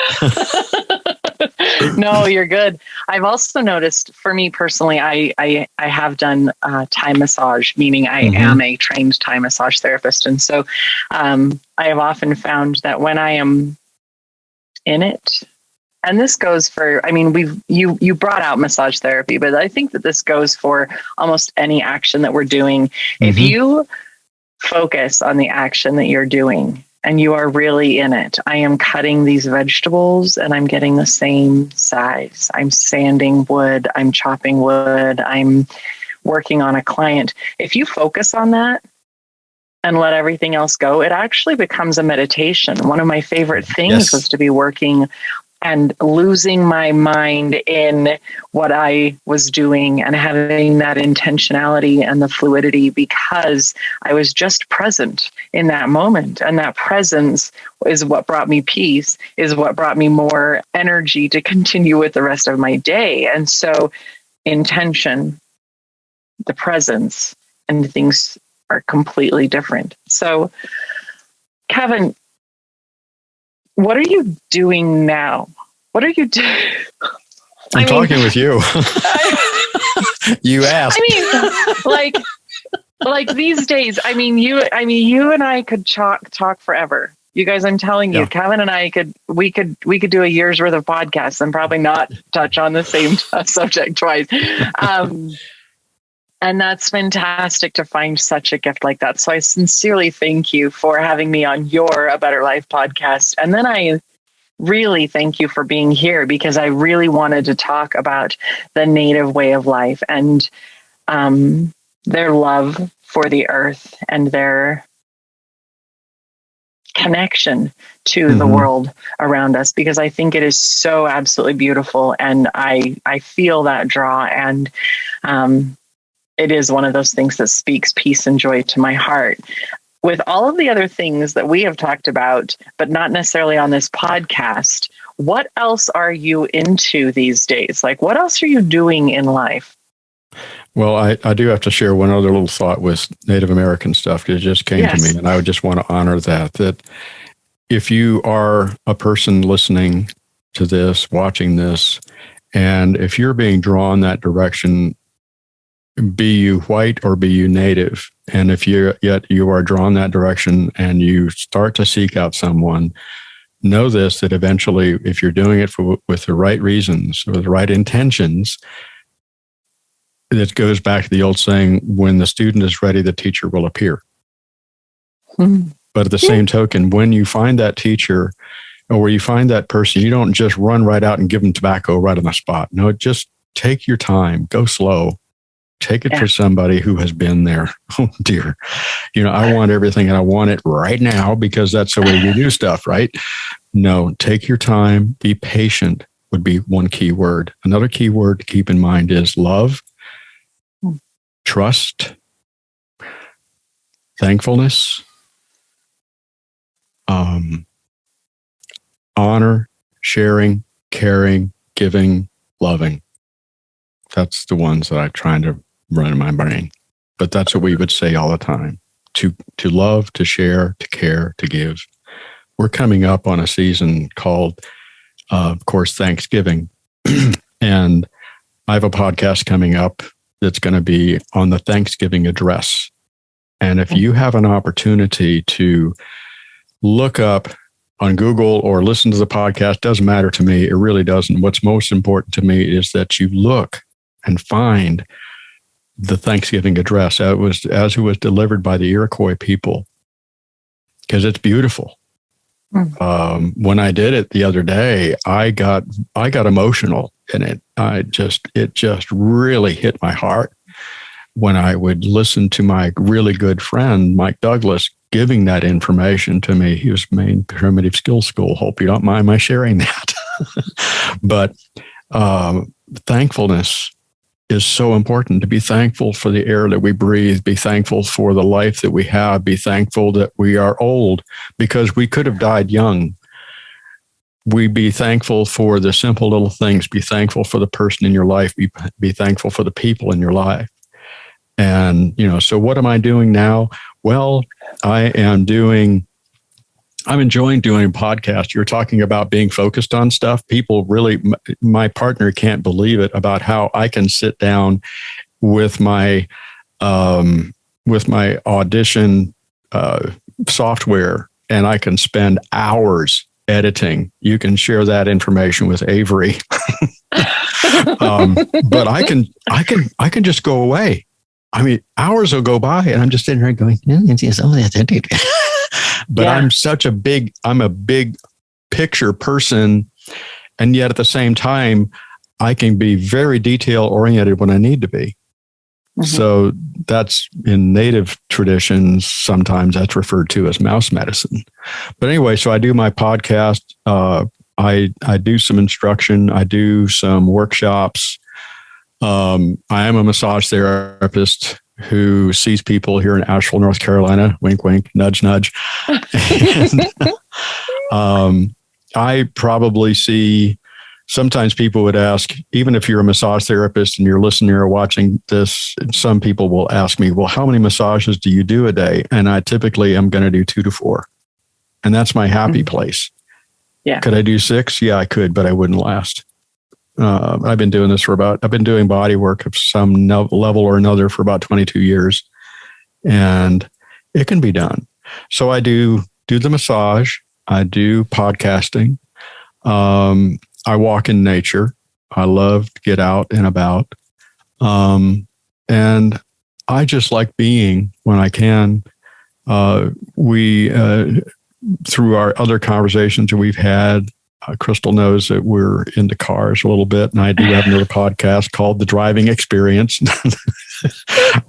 D: No, you're good. I've also noticed, for me personally, I have done Thai massage, meaning I am a trained Thai massage therapist. And so I have often found that when I am in it, and this goes for, you brought out massage therapy, but I think that this goes for almost any action that we're doing. If you focus on the action that you're doing, and you are really in it. I am cutting these vegetables and I'm getting the same size. I'm sanding wood. I'm chopping wood. I'm working on a client. If you focus on that and let everything else go, it actually becomes a meditation. One of my favorite things was to be working and losing my mind in what I was doing and having that intentionality and the fluidity because I was just present in that moment. And that presence is what brought me peace, is what brought me more energy to continue with the rest of my day. And so intention, the presence, and things are completely different. So, Kevin, what are you doing now? What are you doing?
C: I'm talking with you. You asked.
D: Like these days, you and I could talk forever. You guys, I'm telling you, Kevin and I we could do a year's worth of podcasts and probably not touch on the same subject twice. And that's fantastic to find such a gift like that. So I sincerely thank you for having me on your A Better Life podcast. And then I really thank you for being here because I really wanted to talk about the Native way of life and their love for the earth and their connection to the world around us, because I think it is so absolutely beautiful. And I feel that draw, and it is one of those things that speaks peace and joy to my heart. With all of the other things that we have talked about, but not necessarily on this podcast, what else are you into these days? Like, what else are you doing in life?
C: Well, I do have to share one other little thought with Native American stuff, because it just came to me, and I would just want to honor that if you are a person listening to this, watching this, and if you're being drawn that direction, be you white or be you Native, and if you are drawn that direction and you start to seek out someone, know this, that eventually, if you're doing it with the right reasons or the right intentions, it goes back to the old saying, when the student is ready, the teacher will appear. But at the same token, when you find that teacher or where you find that person, you don't just run right out and give them tobacco right on the spot. No, just take your time, go slow, Take it for somebody who has been there. Oh dear. I want everything and I want it right now because that's the way we do stuff, right? No, take your time, be patient would be one key word. Another key word to keep in mind is love, trust, thankfulness, honor, sharing, caring, giving, loving. That's the ones that I'm trying to run in my brain. But that's what we would say all the time. To love, to share, to care, to give. We're coming up on a season called, of course, Thanksgiving. And I have a podcast coming up that's going to be on the Thanksgiving address. And if you have an opportunity to look up on Google or listen to the podcast, doesn't matter to me. It really doesn't. What's most important to me is that you look and find the Thanksgiving address as it was delivered by the Iroquois people, because it's beautiful. When I did it the other day, I got emotional, and it just really hit my heart when I would listen to my really good friend Mike Douglas giving that information to me. He was Maine Primitive Skills School. Hope you don't mind my sharing that. But thankfulness is so important. To be thankful for the air that we breathe, be thankful for the life that we have, be thankful that we are old because we could have died young. We be thankful for the simple little things, be thankful for the person in your life, be thankful for the people in your life. And, so what am I doing now? Well, I'm enjoying doing a podcast. You're talking about being focused on stuff. People really, my partner can't believe it about how I can sit down with my Audition software and I can spend hours editing. You can share that information with Avery. But I can just go away. I mean, hours will go by and I'm just sitting there going, but yeah. I'm a big picture person. And yet at the same time, I can be very detail oriented when I need to be. Mm-hmm. So that's in native traditions. Sometimes that's referred to as mouse medicine. But anyway, so I do my podcast. I do some instruction. I do some workshops. I am a massage therapist who sees people here in Asheville, North Carolina. Wink, wink, nudge, nudge. And, I probably see, sometimes people would ask, even if you're a massage therapist and you're listening or watching this, some people will ask me, well, how many massages do you do a day? And I typically am going to do 2 to 4. And that's my happy place. Yeah. Could I do 6? Yeah, I could, but I wouldn't last. I've been doing this I've been doing body work of some level or another for about 22 years, and it can be done. So I do the massage. I do podcasting. I walk in nature. I love to get out and about. And I just like being when I can. We, through our other conversations that we've had, Krystal knows that we're into cars a little bit, and I do have another podcast called The Driving Experience.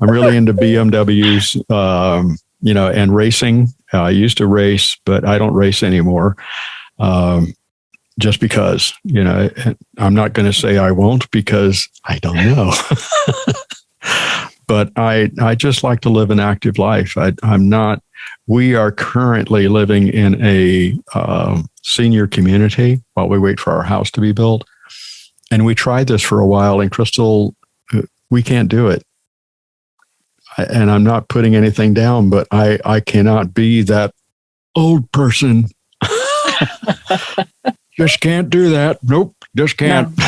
C: I'm really into BMWs, and racing. I used to race, but I don't race anymore. Just because, I'm not going to say I won't because I don't know. But I just like to live an active life. We are currently living in a senior community while we wait for our house to be built. And we tried this for a while, and Krystal, we can't do it. And I'm not putting anything down, but I cannot be that old person. Just can't do that. Nope, just can't.
D: No.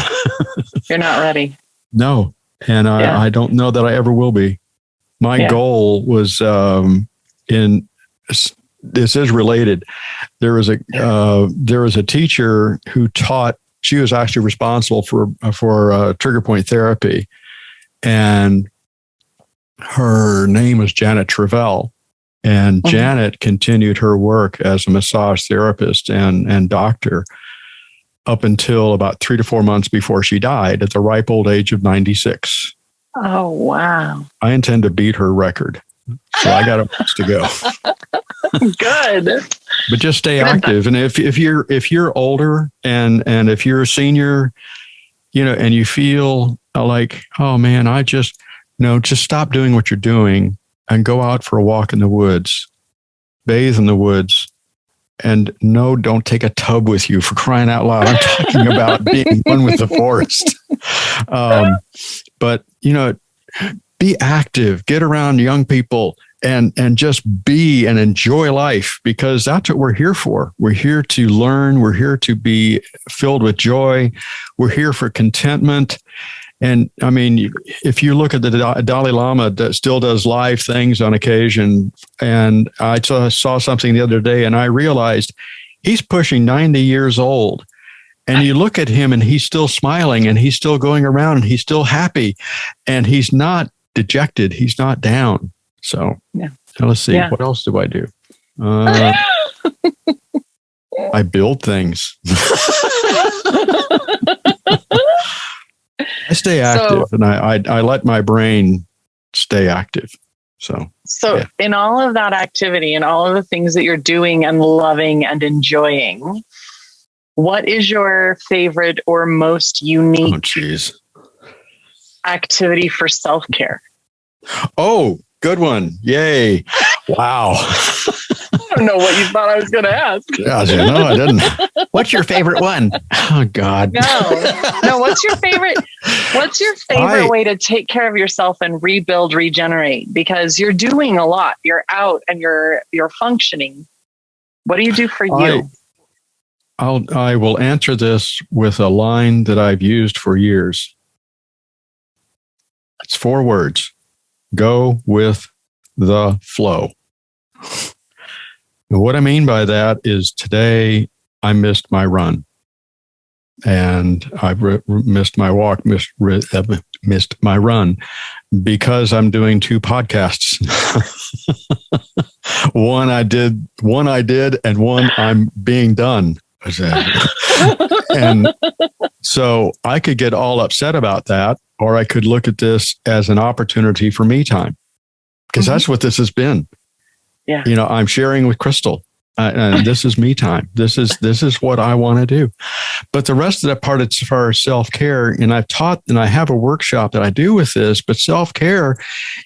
D: You're not ready.
C: No. And I don't know that I ever will be. My goal was this is related. There was a teacher who taught. She was actually responsible for trigger point therapy, and her name was Janet Travell. And Janet continued her work as a massage therapist and doctor up until about 3 to 4 months before she died at the ripe old age of 96.
D: Oh, wow.
C: I intend to beat her record. So I got a ways to go.
D: Good.
C: But just stay active. And if you're older and if you're a senior, and you feel like, oh man, just stop doing what you're doing and go out for a walk in the woods, bathe in the woods. And no, don't take a tub with you, for crying out loud. I'm talking about being one with the forest. But, be active, get around young people and just be and enjoy life, because that's what we're here for. We're here to learn. We're here to be filled with joy. We're here for contentment. And I mean, if you look at the Dalai Lama that still does live things on occasion, and I saw something the other day and I realized he's pushing 90 years old. And you look at him and he's still smiling and he's still going around and he's still happy and he's not dejected. He's not down. So let's see. Yeah. What else do I do? I build things. I stay active, and I let my brain stay active. So
D: in all of that activity and all of the things that you're doing and loving and enjoying, what is your favorite or most unique activity for self-care?
C: Oh, good one. Yay. Wow.
D: I don't know what you thought I was going to ask.
C: Yeah, no, I didn't. What's your favorite one? Oh, God.
D: No. What's your favorite way to take care of yourself and rebuild, regenerate? Because you're doing a lot. You're out and you're functioning. What do you do for you?
C: I will answer this with a line that I've used for years. It's 4 words. Go with the flow. And what I mean by that is today I missed my run. And I missed my walk, missed my run, because I'm doing 2 podcasts. One I did, and one I'm being done. And so I could get all upset about that, or I could look at this as an opportunity for me time, because that's what this has been. Yeah. I'm sharing with Krystal, and this is me time. This is what I want to do. But the rest of that part, it's for self-care. And I've taught, and I have a workshop that I do with this, but self-care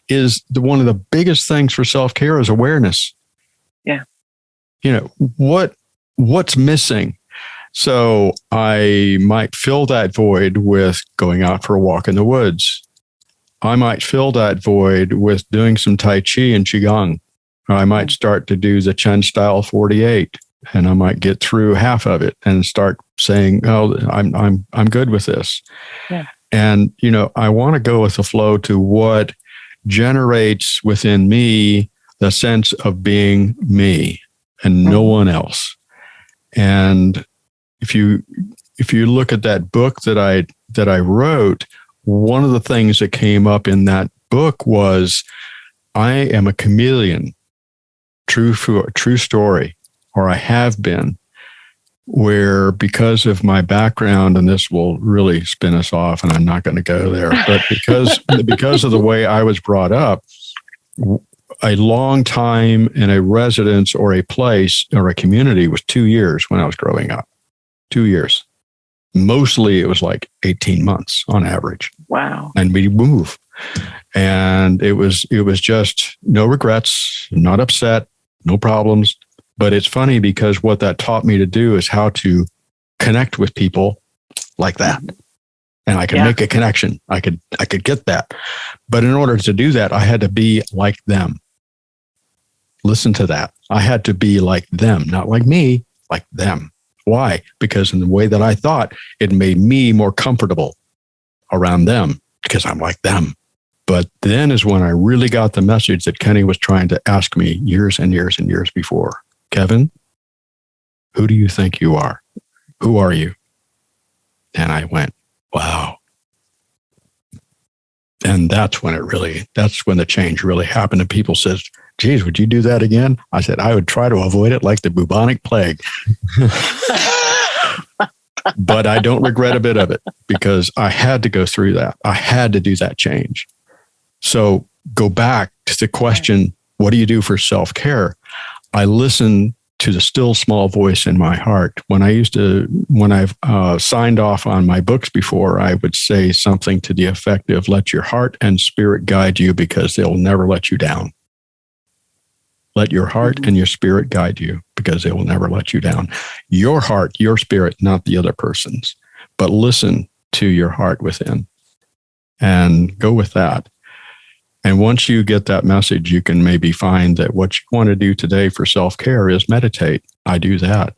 C: is one of the biggest things for self-care is awareness.
D: Yeah.
C: What's missing? So I might fill that void with going out for a walk in the woods. I might fill that void with doing some Tai Chi and Qigong. Or I might start to do the Chen Style 48, and I might get through half of it and start saying, "Oh, I'm good with this." Yeah. And I want to go with the flow to what generates within me the sense of being me and no one else. And if you look at that book that I wrote, one of the things that came up in that book was, I am a chameleon. True story, or I have been, where because of my background, and this will really spin us off, and I'm not going to go there, but because of the way I was brought up, a long time in a residence or a place or a community was 2 years when I was growing up. 2 years. Mostly it was like 18 months on average.
D: Wow.
C: And we move. And it was just no regrets, not upset, no problems. But it's funny because what that taught me to do is how to connect with people like that. And I could make a connection. I could get that. But in order to do that, I had to be like them. Listen to that. I had to be like them, not like me, like them. Why? Because in the way that I thought, it made me more comfortable around them because I'm like them. But then is when I really got the message that Kenny was trying to ask me years and years and years before. Kevin, who do you think you are? Who are you? And I went, wow. And that's when the change really happened. And people says, geez, would you do that again? I said, I would try to avoid it like the bubonic plague. But I don't regret a bit of it because I had to go through that. I had to do that change. So go back to the question, what do you do for self-care? I listen to the still small voice in my heart. When I've signed off on my books before, I would say something to the effect of, let your heart and spirit guide you because they'll never let you down. Let your heart and your spirit guide you because they will never let you down. Your heart, your spirit, not the other person's, but listen to your heart within and go with that. And once you get that message, you can maybe find that what you want to do today for self-care is meditate. I do that.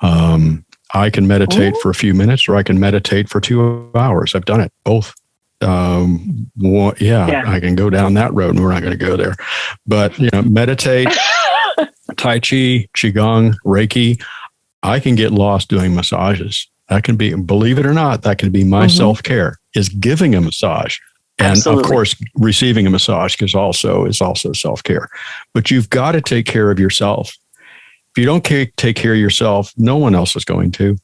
C: I can meditate for a few minutes, or I can meditate for 2 hours. I've done it both. I can go down that road, and we're not going to go there. But meditate, Tai Chi, Qigong, Reiki. I can get lost doing massages. That can be, believe it or not, that can be my self-care, is giving a massage. And Absolutely. Of course, receiving a massage is also self-care. But you've got to take care of yourself. If you don't take care of yourself, no one else is going to.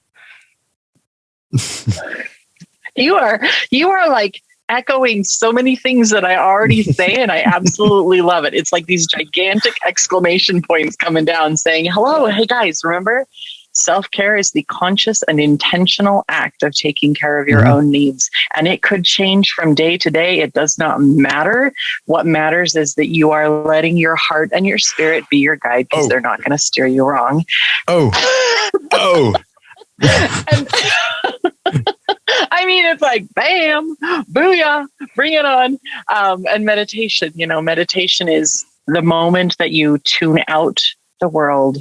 D: You are like echoing so many things that I already say, and I absolutely love it. It's like these gigantic exclamation points coming down saying, hello, hey guys, remember? Self-care is the conscious and intentional act of taking care of your own needs. And it could change from day to day. It does not matter. What matters is that you are letting your heart and your spirit be your guide, because they're not going to steer you wrong.
C: And,
D: I mean, it's like, bam, booyah, bring it on. And meditation, meditation is the moment that you tune out the world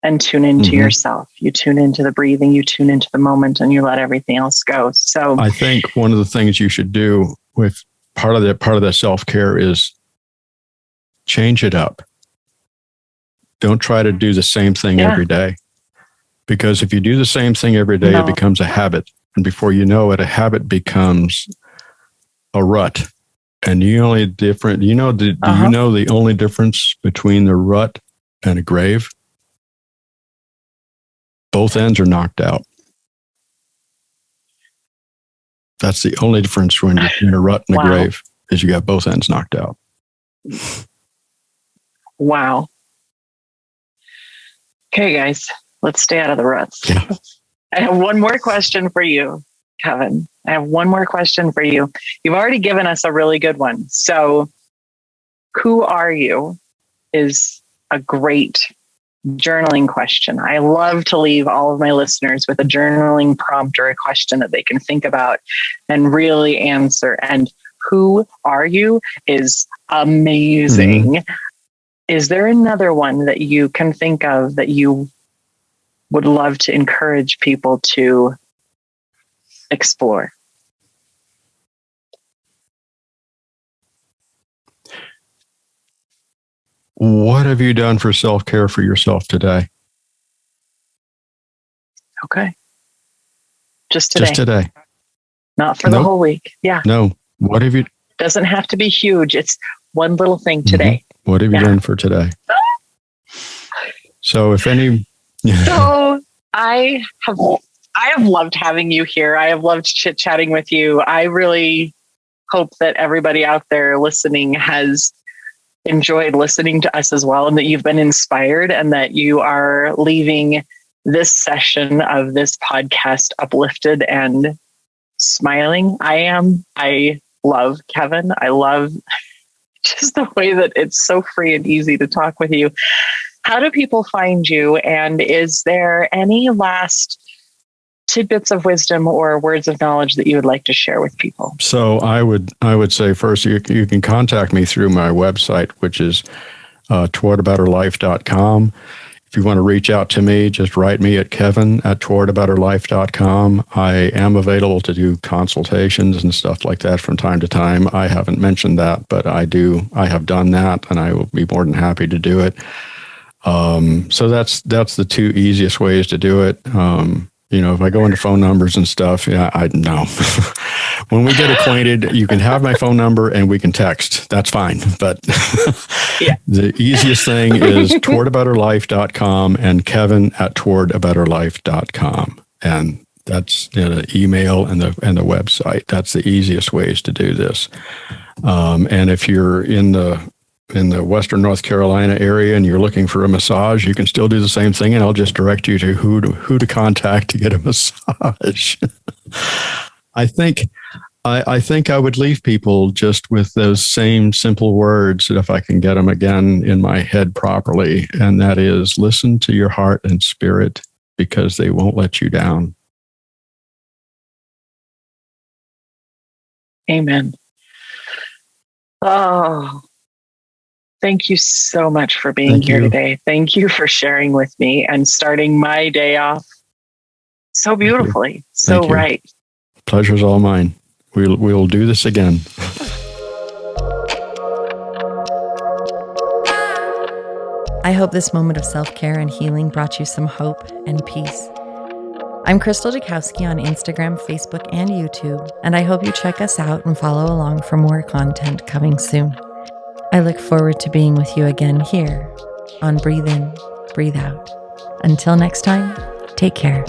D: and tune into yourself. You tune into the breathing, you tune into the moment, and you let everything else go. So
C: I think one of the things you should do with part of that self-care is change it up. Don't try to do the same thing every day. Because if you do the same thing every day, it becomes a habit. And before you know it, a habit becomes a rut. And the only difference, do you know the only difference between the rut and a grave? Both ends are knocked out. That's the only difference when you're in a rut and a grave, is you got both ends knocked out.
D: Wow. Okay, guys, let's stay out of the ruts.
C: Yeah.
D: I have one more question for you, Kevin. I have one more question for you. You've already given us a really good one. So, who are you is a great journaling question. I love to leave all of my listeners with a journaling prompt or a question that they can think about and really answer. And who are you is amazing. Is there another one that you can think of that you would love to encourage people to explore?
C: What have you done for self-care for yourself today?
D: Okay. Just today.
C: Just today.
D: Not for the whole week. Yeah.
C: No. What have you?
D: Doesn't have to be huge. It's one little thing today.
C: What have you done for today? So if any...
D: So I have loved having you here. I have loved chit-chatting with you. I really hope that everybody out there listening has enjoyed listening to us as well, and that you've been inspired, and that you are leaving this session of this podcast uplifted and smiling. I love Kevin. I love just the way that it's so free and easy to talk with you. How do people find you? And is there any last tidbits of wisdom or words of knowledge that you would like to share with people?
C: So I would say first, you can contact me through my website, which is towardaBetterLife.com. If you want to reach out to me, just write me at kevin@towardaBetterLife.com. I am available to do consultations and stuff like that from time to time. I haven't mentioned that, but I have done that, and I will be more than happy to do it. So that's the two easiest ways to do it. If I go into phone numbers and stuff, I know. When we get acquainted, you can have my phone number and we can text. That's fine. But the easiest thing is towardaBetterLife.com and Kevin@towardaBetterLife.com. And That's the email and the website. That's the easiest ways to do this. And if you're in the Western North Carolina area and you're looking for a massage, you can still do the same thing, and I'll just direct you to who to contact to get a massage. I think I would leave people just with those same simple words, if I can get them again in my head properly, and that is, listen to your heart and spirit, because they won't let you down.
D: Amen. Oh, thank you so much for being here today. Thank you for sharing with me and starting my day off so beautifully, so right.
C: Pleasure's all mine. We'll do this again.
A: I hope this moment of self-care and healing brought you some hope and peace. I'm Krystal Jakosky on Instagram, Facebook, and YouTube, and I hope you check us out and follow along for more content coming soon. I look forward to being with you again here on Breathe In, Breathe Out. Until next time, take care.